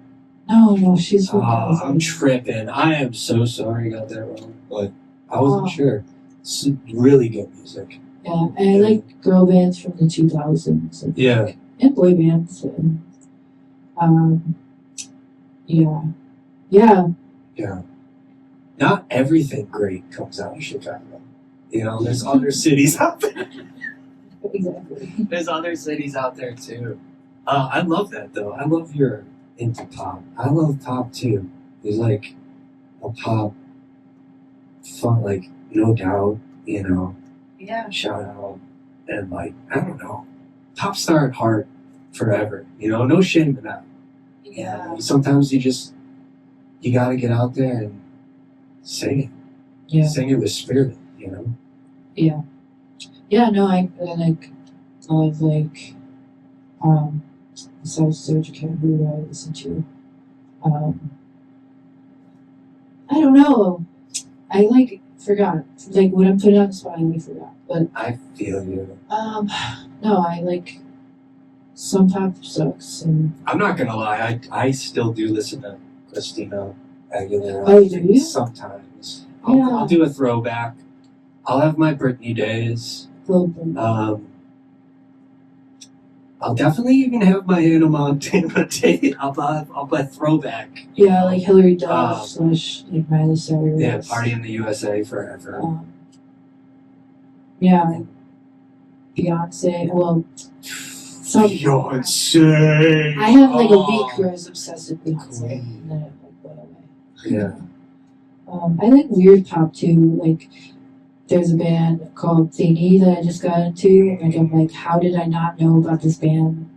No, she's from I'm California. tripping. I am so sorry I got that wrong, but I wasn't Oh. sure. It's really good music. Yeah, and I like girl bands from the 2000s. Yeah. And boy bands. And, yeah. Yeah. Not everything great comes out of Chicago. You know, there's other cities out there. Exactly. There's other cities out there too. I love that though. I love your into pop. I love pop too. There's like a pop fun, like No Doubt, you know, Yeah. shout out, and like, I don't know, pop star at heart forever, you know, no shame in that. Yeah. Sometimes you gotta get out there and sing it. Yeah. Sing it with spirit, you know? Yeah. Yeah, no, I like, love, like, besides Doja Cat, who do I listen to? I don't know. I, like, forgot. Like, when I'm putting on the spot, I forgot. But, I feel you. no, I, like, some pop sucks, and... I'm not gonna lie, I still do listen to Christina Aguilera. Oh, do you? Sometimes. Yeah. I'll do a throwback. I'll have my Britney days. I'll definitely even have my Hannah Montana day. I'll play throwback. Yeah, like Hillary Duff / like Miley Cyrus. Yeah, Party in the USA forever. Yeah. Beyonce. Well, some Beyonce. I have like a week where I was obsessed with Beyonce, Queen. and then it like went away. Yeah. I like weird pop too. Like, there's a band called Thingy that I just got into. Like, I'm like, how did I not know about this band?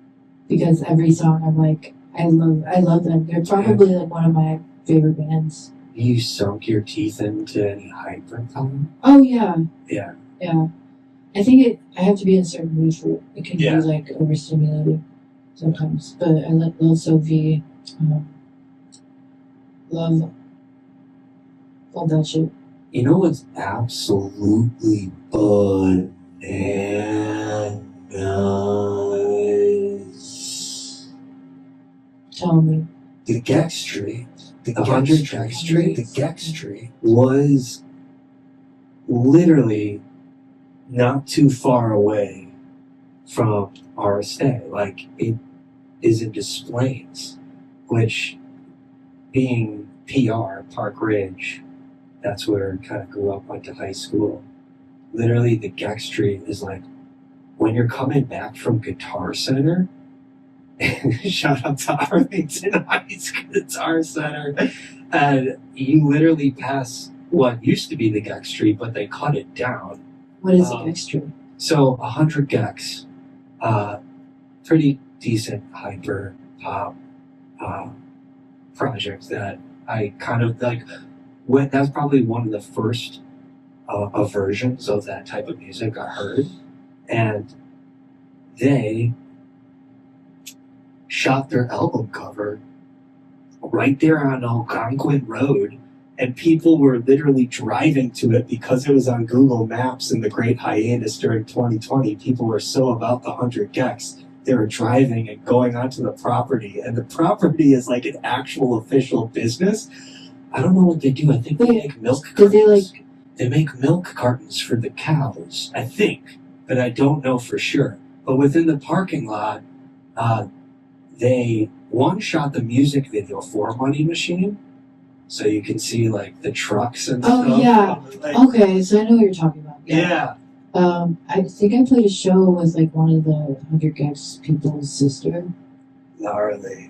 Because every song I'm like, I love them. They're probably like one of my favorite bands. You sunk your teeth into any hypercolor? Oh yeah. Yeah. Yeah. I think I have to be in a certain mood for it. It can be like overstimulating sometimes. But I love Sophie. Love that shit. You know what's absolutely bananas? Tell me. The Gex tree. The 100 Gex tree. The Gex tree was literally not too far away from our stay. Like, it is in Des Plaines, which, being PR, Park Ridge, that's where I kind of grew up, went to high school. Literally, the Gex Street is like, when you're coming back from Guitar Center, shout out to Arlington High School Guitar Center, and you literally pass what used to be the Gex Street, but they cut it down. What is the Gex Street? So 100 Gex, pretty decent hyper pop project that I kind of like. That's probably one of the first versions of that type of music I heard, and they shot their album cover right there on Algonquin Road, and people were literally driving to it because it was on Google Maps in the Great Hiatus during 2020. People were so about the 100 Gex, they were driving and going onto the property, and the property is like an actual official business. I don't know what they do. I think they make milk cartons. They make milk cartons for the cows, I think, but I don't know for sure. But within the parking lot, they shot the music video for Money Machine, so you can see like the trucks and stuff. Oh yeah. Like, okay, so I know what you're talking about. Yeah. I think I played a show with like one of the 100 Gex people's sister. Gnarly.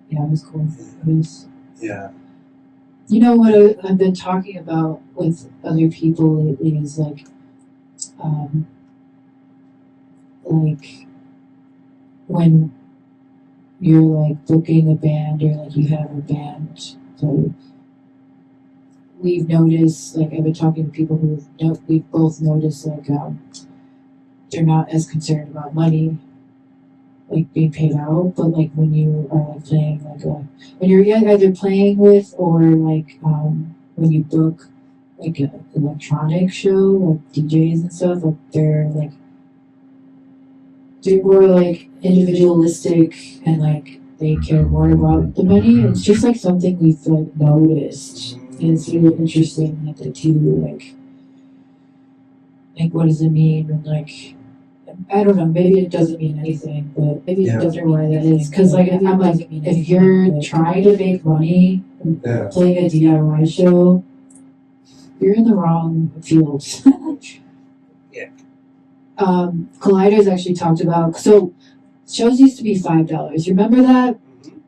Yeah, it was cool. It was. Yeah. You know what I've been talking about with other people lately is like when you're like booking a band or like you have a band, so we've noticed, like I've been talking to people we've both noticed like they're not as concerned about money, like being paid out, but like when you are like playing like when you're either playing with or like when you book like an electronic show, like DJs and stuff, like they're more like individualistic and like they care more about the money. It's just like something we've like noticed, and it's really interesting that the two like what does it mean, and like I don't know, maybe it doesn't mean anything, but maybe it doesn't know why that is. Because like I'm like, if you're trying to make money playing a DIY show, you're in the wrong field. Yeah. Collider's actually talked about, so shows used to be $5. Remember that?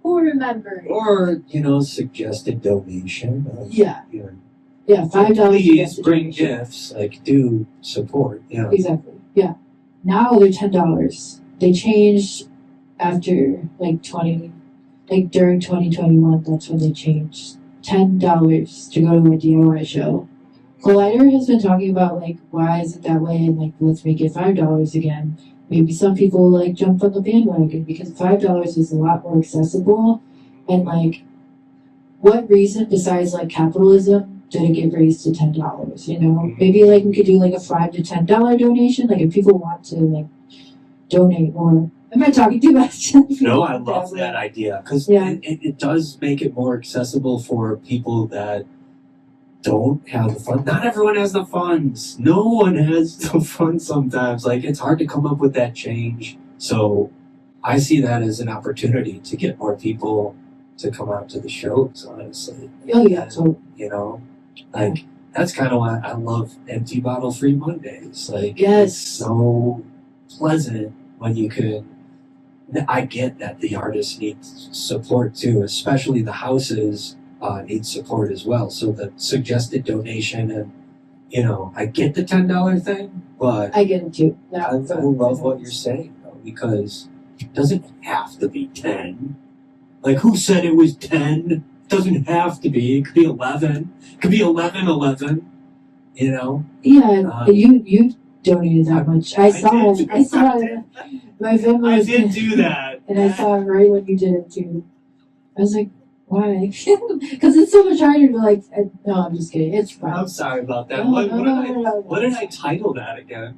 Who remembers? Or, suggested donation. Yeah. Yeah, $5. Please bring gifts, like, do support. Yeah. Exactly. Yeah. Now they're $10. They changed after during 2021. That's when they changed $10 to go to a DIY show. Collider has been talking about like why is it that way and like let's make it $5 again. Maybe some people like jump on the bandwagon because $5 is a lot more accessible, and like what reason besides like capitalism did it get raised to $10? You know, maybe like we could do like a $5 to $10 donation. Like if people want to like donate more. Am I talking too much? No, I love that idea because it does make it more accessible for people that don't have the funds. Not everyone has the funds. No one has the funds sometimes. Like, it's hard to come up with that change. So I see that as an opportunity to get more people to come out to the shows, honestly. Oh, yeah. So, you know, like, that's kind of why I love Empty Bottle Free Mondays. Like, yes. It's so pleasant when you can. I get that the artists need support too, especially the houses need support as well. So the suggested donation, and you know, I get the $10 thing, but I get it too. I love what you're saying though, because it doesn't have to be 10. Like, who said it was 10? It doesn't have to be. It could be 11. It could be 11. You know? Yeah, you donated that much. I saw it. My Venmo. I did do that. And I saw it right when you did it too. I was like, why? Because it's so much harder to like. No, I'm just kidding. It's fine. I'm sorry about that. No, What did I title that again?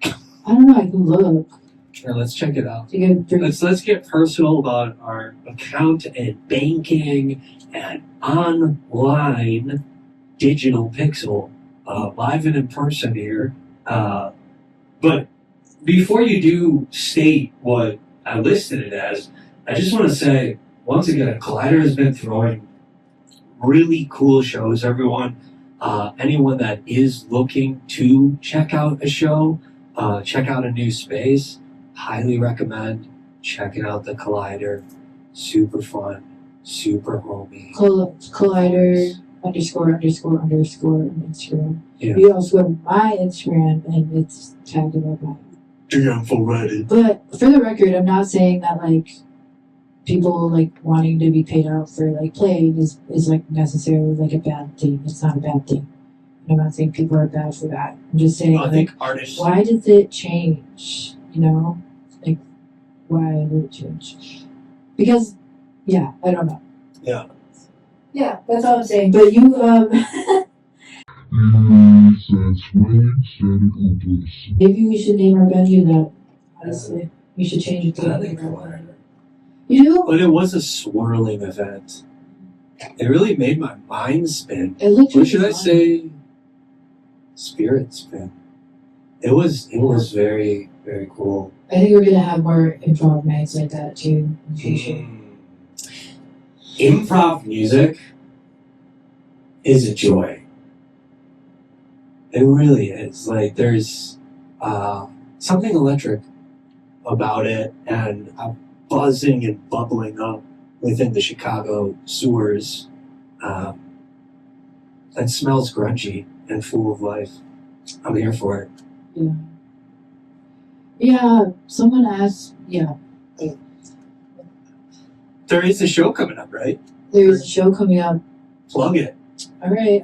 I don't know. I can look. Here, let's check it out. To Let's get personal about our account and banking and online digital pixel, live and in person here. But before you do state what I listed it as, I just want to say, once again, Collider has been throwing really cool shows, everyone. Anyone that is looking to check out a show, check out a new space, highly recommend checking out the Collider. Super fun, super homey. Collider ___ on Instagram. Yeah. You also go to my Instagram and it's tagged in my bio. Damn for Reddit. But for the record, I'm not saying that like people like wanting to be paid out for like playing is like necessarily like a bad thing. It's not a bad thing. I'm not saying people are bad for that. I'm just saying I think artists. why did it change? You know? Like why did it change? Because I don't know. Yeah. Yeah, that's all I'm saying. But you maybe we should name our venue that. Honestly, we should change it to. I think Collider. You do? But it was a swirling event. It really made my mind spin. It looked. What should I say? Spirit spin. It was very, very cool. I think we're gonna have more improv nights like that too in the future. Improv music is a joy. It really is. Like, there's something electric about it, and buzzing and bubbling up within the Chicago sewers. It smells grungy and full of life. I'm here for it. Yeah. Yeah. Someone asked. Yeah. There is a show coming up, right? There's a show coming up. Plug it. All right.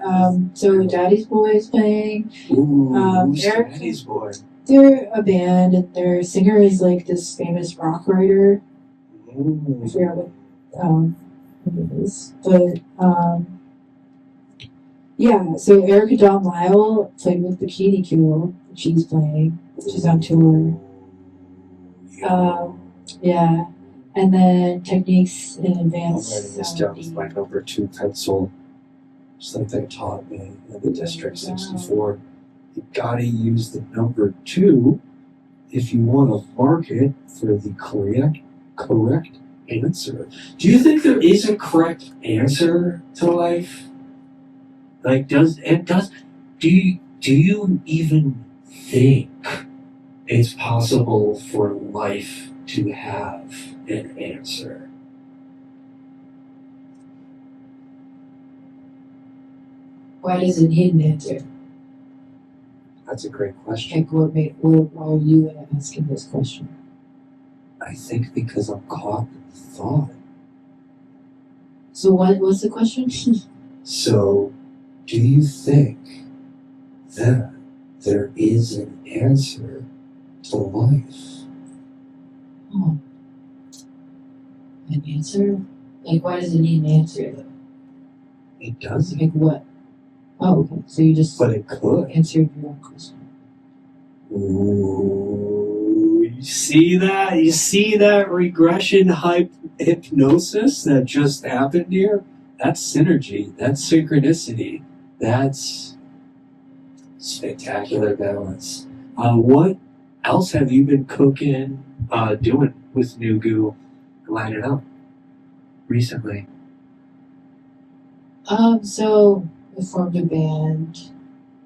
So Daddy's Boy is playing. Ooh, who's Eric- Daddy's Boy? They're a band, and their singer is like this famous rock writer. I forgot what it is, but yeah. So Erica Dawn Lyle played with Bikini Kill. She's playing. She's on tour. Yeah. And then Techniques in I'm Advanced writing this down with my number 2 pencil, just like they taught me in the District 64. You gotta use the number 2 if you want to mark it for the correct answer. Do you think there is a correct answer to life? Like, do you even think it's possible for life to have an answer? Why does it need an answer? That's a great question. Like, why are you asking this question? I think because I'm caught in thought. So what's the question? So, do you think that there is an answer to life? Oh. An answer? Like, why does it need an answer, though? It doesn't, Like, what? Oh, okay. So you just but it could. answered your own question. Ooh, you see that? You see that regression hypnosis that just happened here? That's synergy. That's synchronicity. That's spectacular balance. What else have you been cooking, doing with New Goo, lining up recently? So we formed a band.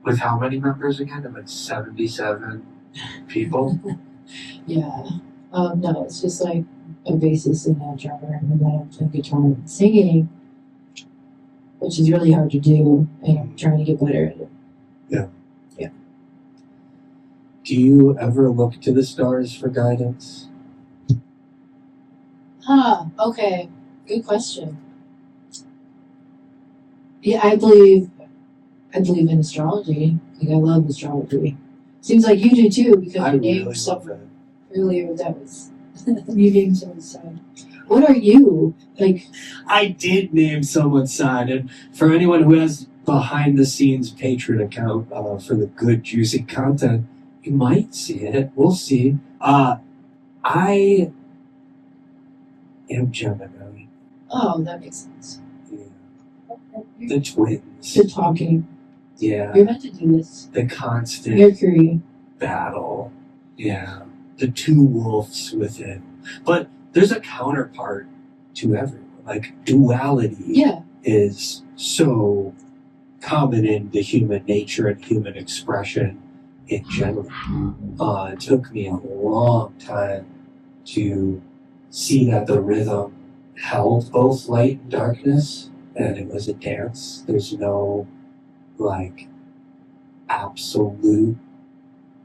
With how many members again? About 77 people? Yeah. No, it's just like a bassist and a drummer, and then I'm playing guitar and singing, which is really hard to do, and I'm trying to get better at it. Do you ever look to the stars for guidance? Okay. Good question. Yeah, I believe in astrology. Like, I love astrology. Seems like you do too, because I you really named love something it. earlier that was you named someone's sign. What are you? Like, I did name someone's sign, and for anyone who has behind the scenes Patreon account for the good juicy content, you might see it. We'll see. I am Gemini. oh, that makes sense. Yeah. The twins. You're talking. Yeah. You're meant to do this. The constant Mercury. battle. Yeah. The two wolves within. But there's a counterpart to everyone. Like, duality Yeah. is so common in the human nature and human expression in general. It took me a long time to see that the rhythm held both light and darkness, and it was a dance. There's no, like, absolute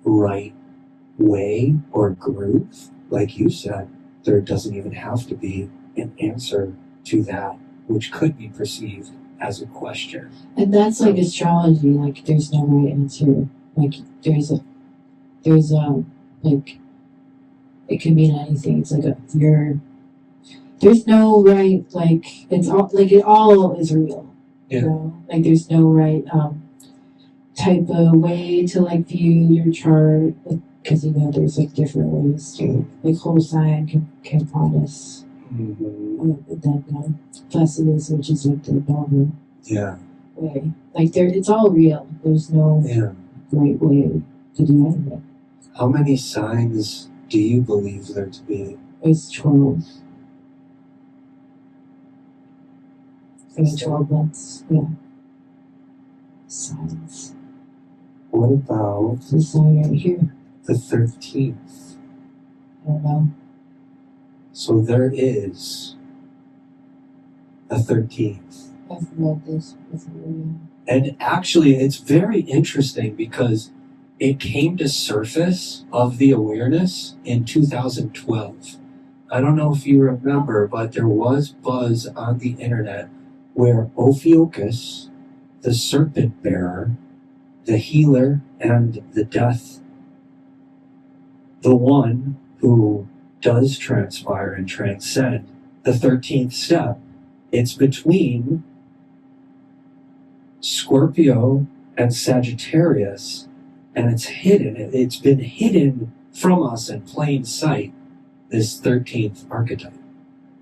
right way or groove. Like you said, there doesn't even have to be an answer to that, which could be perceived as a question. And that's like astrology. Like, there's no right answer. Like, there's like, it can mean anything. It's like there's no right, like, it's all, like, it all is real. Yeah. You know? Like, there's no right, type of way to, like, view your chart. Because, you know, there's, like, different ways to, like, whole sign can promise. Mm-hmm. But then, Placidus, which is, like, the normal Yeah. way. Like, it's all real. There's no Yeah. right way to do anything. How many signs do you believe there to be? It's 12. For the 12 months, yeah. Signs. What about It's a sign right here. the 13th? I don't know. So there is a 13th. I've read this before. And actually, it's very interesting because it came to surface of the awareness in 2012. I don't know if you remember, but there was buzz on the internet where Ophiuchus, the serpent bearer, the healer, and the death, the one who does transpire and transcend, the 13th step, it's between Scorpio and Sagittarius, and it's hidden. It's been hidden from us in plain sight, this 13th archetype,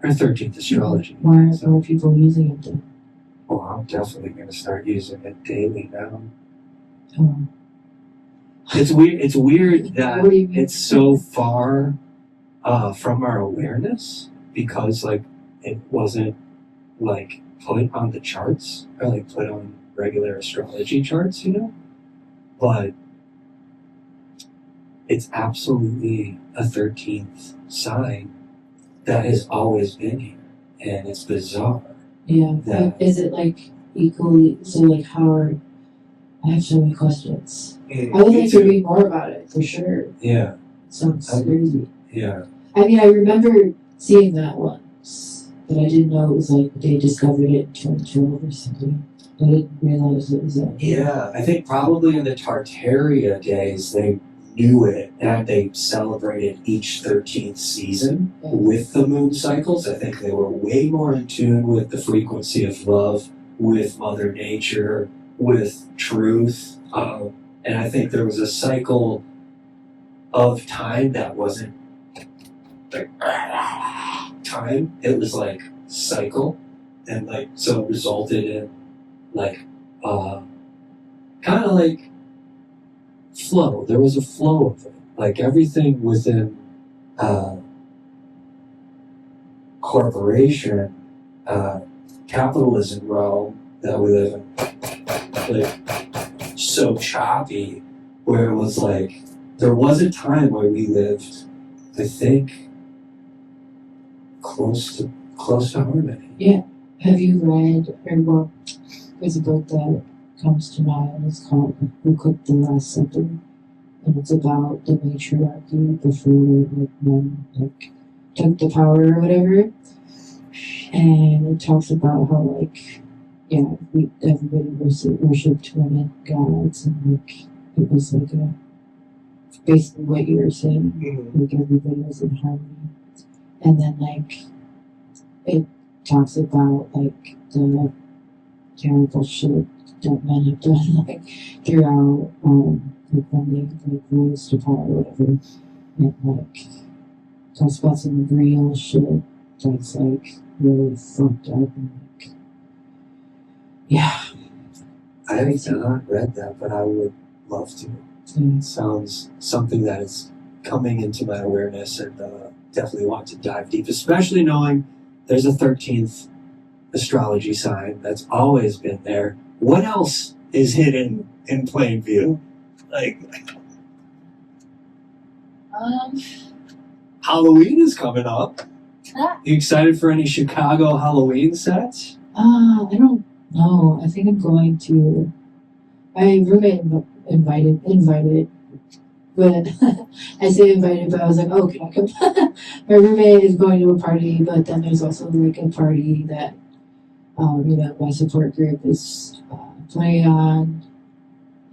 or 13th astrology. Why aren't more people using it then? Well, I'm definitely going to start using it daily now. Oh. It's weird that What do you mean? it's so far from our awareness because, like, it wasn't, like, put on the charts or, like, put on regular astrology charts, you know? But it's absolutely a 13th sign that has always been here, and it's bizarre. Yeah. That- Is it, like, equally? So, like, how are. I have so many questions. I would Me like to too. read more about it, for sure. Yeah, It sounds I- crazy. yeah. I mean, I remember seeing that once. But I didn't know it was like they discovered it in 2012 or something. I didn't realize it was that. Yeah, I think probably in the Tartaria days they knew it and they celebrated each 13th season with the moon cycles. I think they were way more in tune with the frequency of love, with Mother Nature, with truth. And I think there was a cycle of time that wasn't like time. It was like cycle. And like, so it resulted in like, kind of like flow. There was a flow of it. Like everything within corporation, capitalism realm that we live in, like so choppy, where it was like there was a time where we lived, I think, close to harmony. Yeah. Have you read, or well, there's a book that comes to mind. It's called Who Cooked the Last Supper? And it's about the matriarchy before like men like took the power or whatever. And it talks about how like everybody worshipped women gods, and like it was like a basically what you were saying, like everybody was in harmony. And then like it talks about like the terrible shit that men have done like throughout like when they like rose to power or whatever, and like talks about some real shit that's like really fucked up and like I have not read that, but I would love to. It sounds something that is coming into my awareness, and definitely want to dive deep, especially knowing there's a 13th astrology sign that's always been there. What else is hidden in plain view? Like, Halloween is coming up. You excited for any Chicago Halloween sets? I don't know. I think I'm going to. My roommate invited, but I say invited, but I was like, oh, can I come? My roommate is going to a party, but then there's also like a party that, my support group is playing on,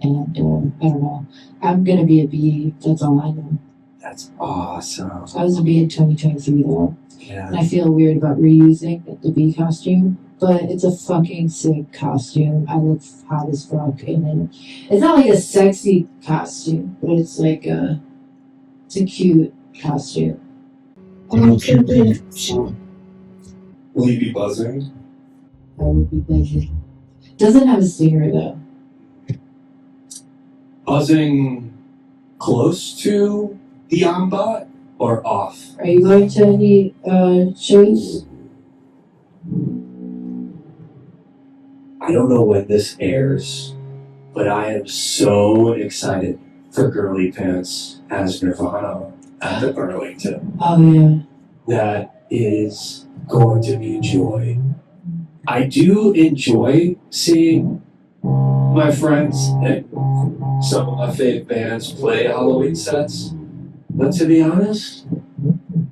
and I don't know. I'm gonna be a bee. That's all I know. That's awesome. I was a bee in 2023 though. Yeah. And I feel weird about reusing the bee costume, but it's a fucking sick costume. I look hot as fuck in it. It's not like a sexy costume, but it's like it's a cute costume. And to be so. Will you be buzzing? I would be buzzing. Doesn't have a stinger though. Buzzing close to the on-bot or off? Are you going to any shows? I don't know when this airs, but I am so excited for Girly Pants as Nirvana at the Burlington. Oh yeah. That is going to be a joy. I do enjoy seeing my friends and some of my favorite bands play Halloween sets, but to be honest,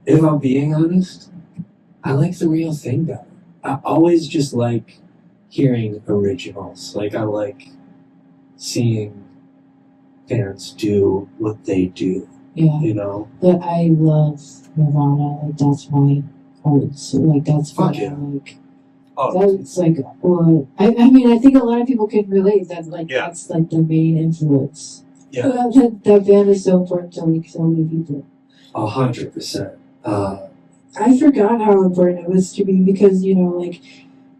if I'm being honest, I like the real thing better. I always just like hearing originals. Like I like seeing bands do what they do. Yeah. You know? But I love Nirvana. Like that's my heart. So like that's what I like. Oh, That's like what I mean. I think a lot of people can relate. That like Yeah. that's like the main influence. Yeah. That band is so important to like so many people. 100%. I forgot how important it was to me because like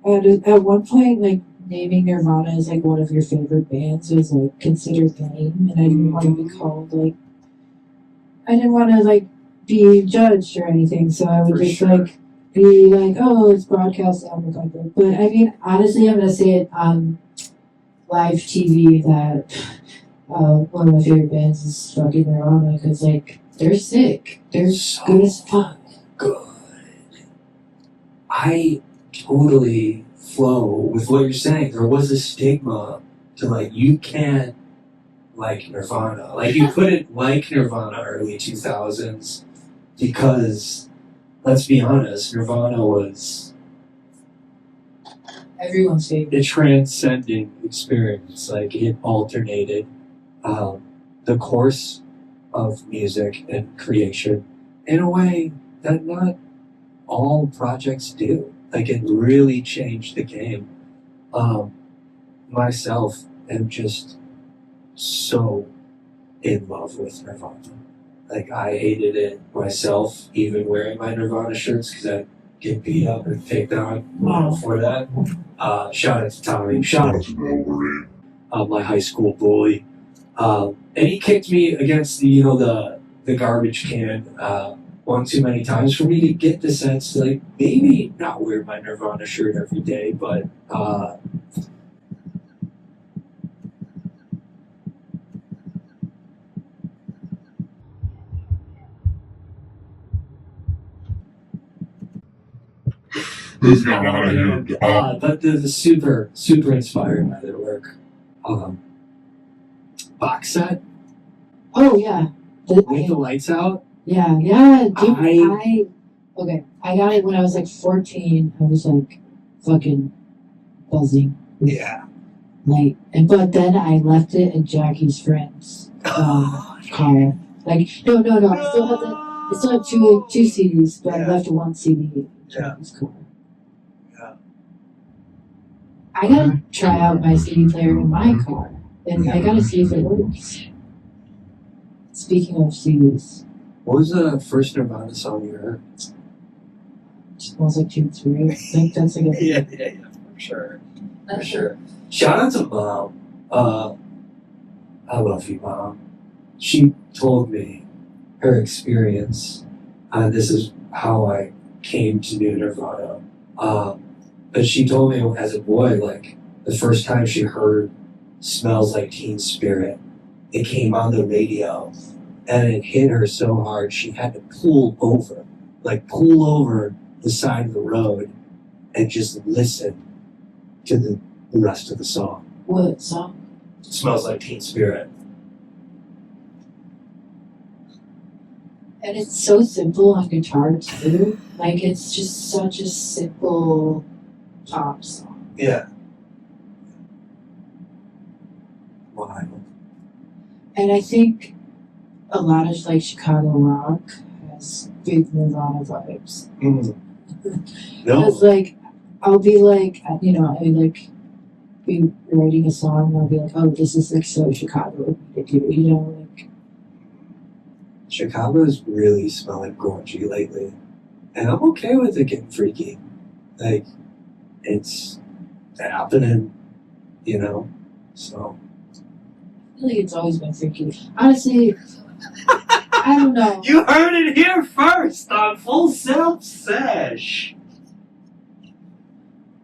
at one point like naming Nirvana as like one of your favorite bands was like considered lame, and I didn't want to be called like I didn't want to like be judged or anything, so I would For just sure. like be like, oh, it's broadcast album cover. But I mean, honestly, I'm gonna say it on live TV that one of my favorite bands is fucking Nirvana because like they're sick, they're So good as fuck. good. I totally flow with what you're saying. There was a stigma to like you can't like Nirvana. Like you couldn't like Nirvana early 2000s because let's be honest, Nirvana was Everyone's favorite. a transcending experience. Like it alternated the course of music and creation in a way that not all projects do. Like it really changed the game. Myself am just so in love with Nirvana. Like I hated it myself, even wearing my Nirvana shirts because I get beat up and picked on for that. Shout out to Tommy. Shout out That's Wolverine. to my high school bully. And he kicked me against the garbage can one too many times for me to get the sense to like maybe not wear my Nirvana shirt every day, but This guy out of here. but the super inspired by their work. Box set Oh yeah. with the lights out. Yeah, dude. I got it when I was like 14. I was like fucking buzzing. Yeah. Like, but then I left it in Jackie's friend's car. Like, no. I still have two CDs, but I left one CD in Jackie's car. Yeah. I gotta try out my CD player in my car, and I gotta see if it works. Speaking of CDs, What was the first Nirvana song you heard? it smells like Teen Spirit. I think that's like a Yeah, for sure. For sure. Shout out to Mom. I love you, Mom. She told me her experience. This is how I came to New Nirvana. But she told me as a boy, like, the first time she heard Smells Like Teen Spirit, it came on the radio, and it hit her so hard she had to pull over the side of the road and just listen to the rest of the song. what song? Smells Like Teen Spirit. And it's so simple on guitar too. Like it's just such a simple pop song. Yeah. Wild. And I think a lot of like Chicago rock has big Nirvana vibes. No. Because like I'll be like I would like be writing a song and I'll be like, oh, this is like so Chicago like like Chicago's really smelling grungy lately. And I'm okay with it getting freaky. Like, it's happening, so. I feel like it's always been freaky. Honestly, I don't know. You heard it here first on Full Self Sesh.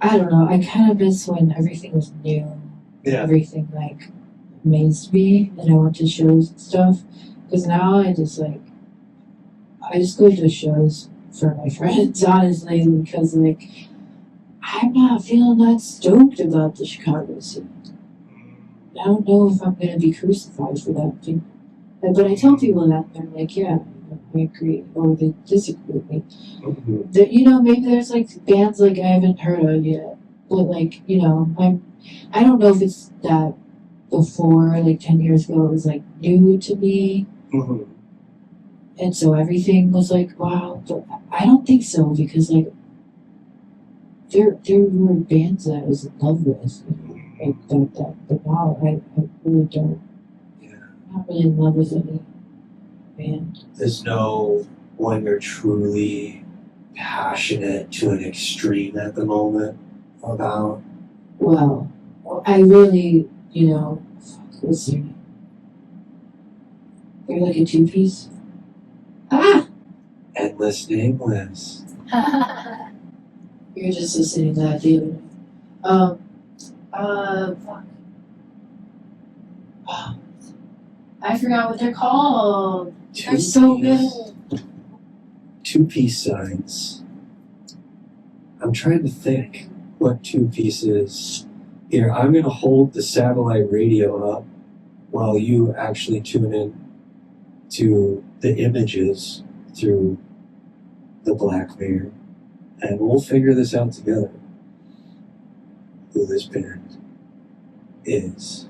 I don't know. I kind of miss when everything was new. Yeah. Everything like amazed me, and I went to shows and stuff. Because now I just go to shows for my friends, honestly, because like I'm not feeling that stoked about the Chicago scene. I don't know if I'm gonna be crucified for that thing. But I tell people that and they're like, yeah, I agree, or they disagree with me. Mm-hmm. That maybe there's like bands like I haven't heard of yet, but like I don't know if it's that before like 10 years ago it was like new to me. Mm-hmm. And so everything was like, wow. But I don't think so because like there were bands that I was in love with, like that. But now I really don't. Yeah. I'm not really in love with any band. There's no when you're truly passionate to an extreme at the moment about. Well, I really, what's their name? They're like a two-piece. Ah! Endless Nameless. You're just listening to that the other day. Fuck. Oh, I forgot what they're called. They're so good. Two-piece signs. I'm trying to think what two-piece is. Here, I'm going to hold the satellite radio up while you actually tune in to the images through the black mirror, and we'll figure this out together. who this band is.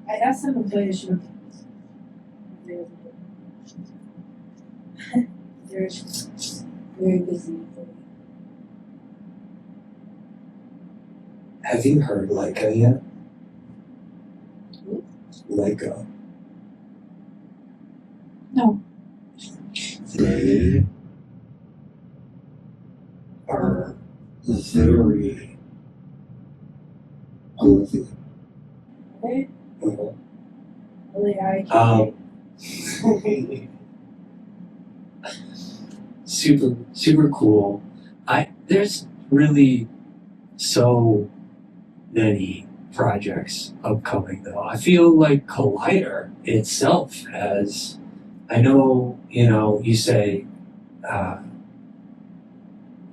I asked them to play a show. They're very busy. Have you heard Leica yet? Leica. No. They are very goofy. Okay? Uh-huh. Really, I can't. Super cool. There's really so many projects upcoming though. I feel like Collider itself has, I know, you say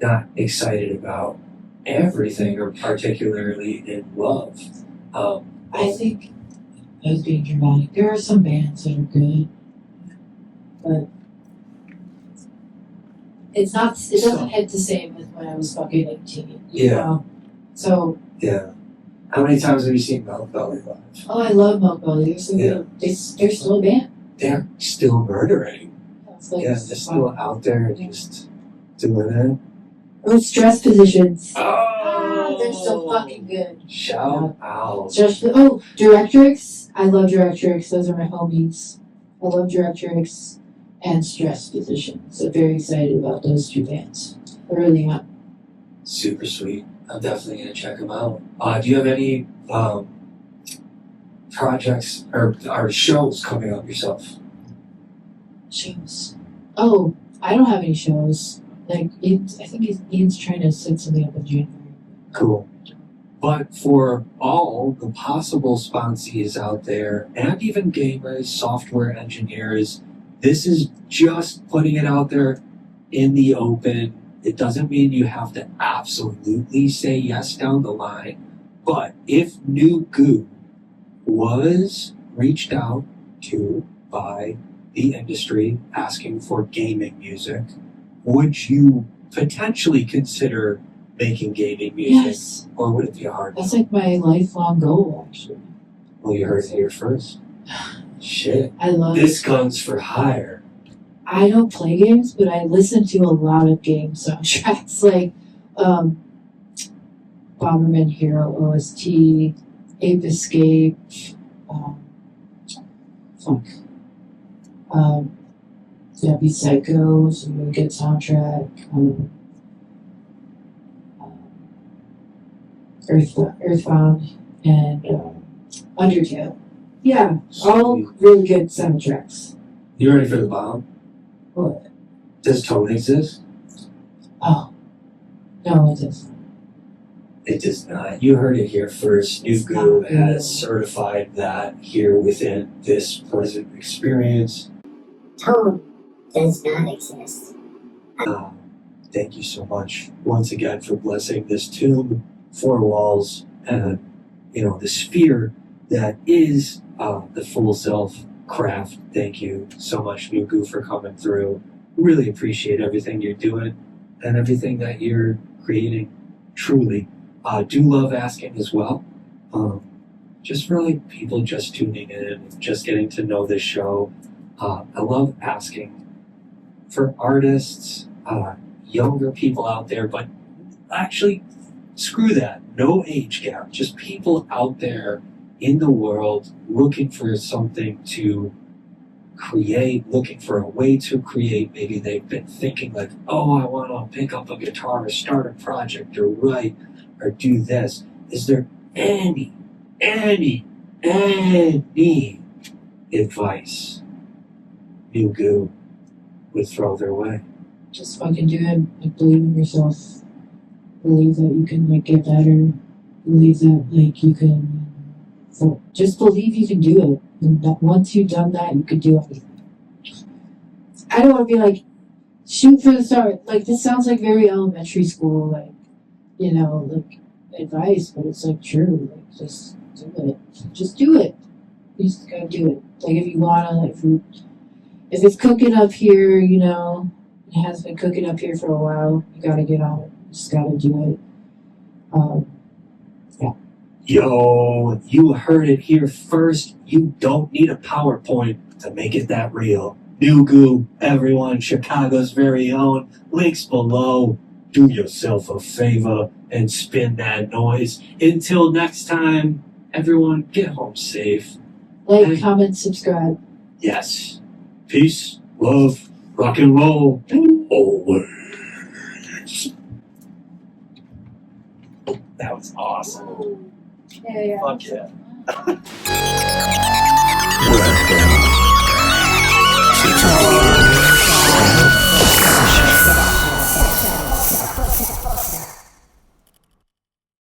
not excited about everything or particularly in love. I think I was being dramatic. There are some bands that are good, but it doesn't hit the same as when I was fucking 18. You know? So yeah. How many times have you seen Milk Belly live? oh, I love Milk Belly. They're so good. They're still a band. They're still murdering. It's like, Yeah, they're still out there and just doing it. oh, Stress Positions. Oh, They're so fucking good. Shout out. Directrix. I love Directrix. Those are my homies. I love Directrix and Stress Positions. So very excited about those two bands. I really am. Super sweet. I'm definitely gonna check them out. Do you have any projects or shows coming up yourself? Shows. Oh, I don't have any shows. Like, I think Ian's trying to set something up in January. Cool. But for all the possible sponsees out there, and even gamers, software engineers, this is just putting it out there in the open. It doesn't mean you have to absolutely say yes down the line. But if New Goo was reached out to by the industry asking for gaming music, would you potentially consider making gaming music? Yes. Or would it be hard? That's like my lifelong goal, actually. Well, you heard it here first. Shit. I love This gun's for hire. I don't play games, but I listen to a lot of game soundtracks, like Bomberman Hero OST, Ape Escape, Debbie Psycho, some really good soundtrack, Earthbound, and Undertale. Yeah, all really good soundtracks. You ready for the bomb? What? Does tone exist? Oh, no, it doesn't. It does not. You heard it here first. New It's Goo not has real. certified that here within this present experience. Tone does not exist. Thank you so much once again for blessing this tomb, four walls, and the sphere that is the Full Self craft. Thank you so much, New Goo, for coming through. Really appreciate everything you're doing and everything that you're creating. Truly. Do love asking as well. Just for like people just tuning in, just getting to know this show. I love asking for artists, younger people out there, but actually, screw that. No age gap. Just people out there in the world looking for something to create, looking for a way to create. Maybe they've been thinking like, oh, I want to pick up a guitar or start a project or write or do this. Is there any advice New Goo would throw their way? Just fucking do it. Like, believe in yourself. Believe that you can like get better. Believe that like you can. Just believe you can do it, and that once you've done that, you can do anything. I don't want to be like, shoot for the stars. Like, this sounds like very elementary school, like, like advice, but it's like true. Like, just do it. Just do it. You just gotta do it. Like, if you wanna, like, if it's cooking up here, it has been cooking up here for a while. You gotta get on it. You just gotta do it. Yo, you heard it here first. You don't need a PowerPoint to make it that real. New Goo, everyone, Chicago's very own. Links below. Do yourself a favor and spin that noise. Until next time, everyone, get home safe. Like, comment, subscribe. Yes. Peace, love, rock and roll. Always. That was awesome. Yeah. Fuck yeah. She told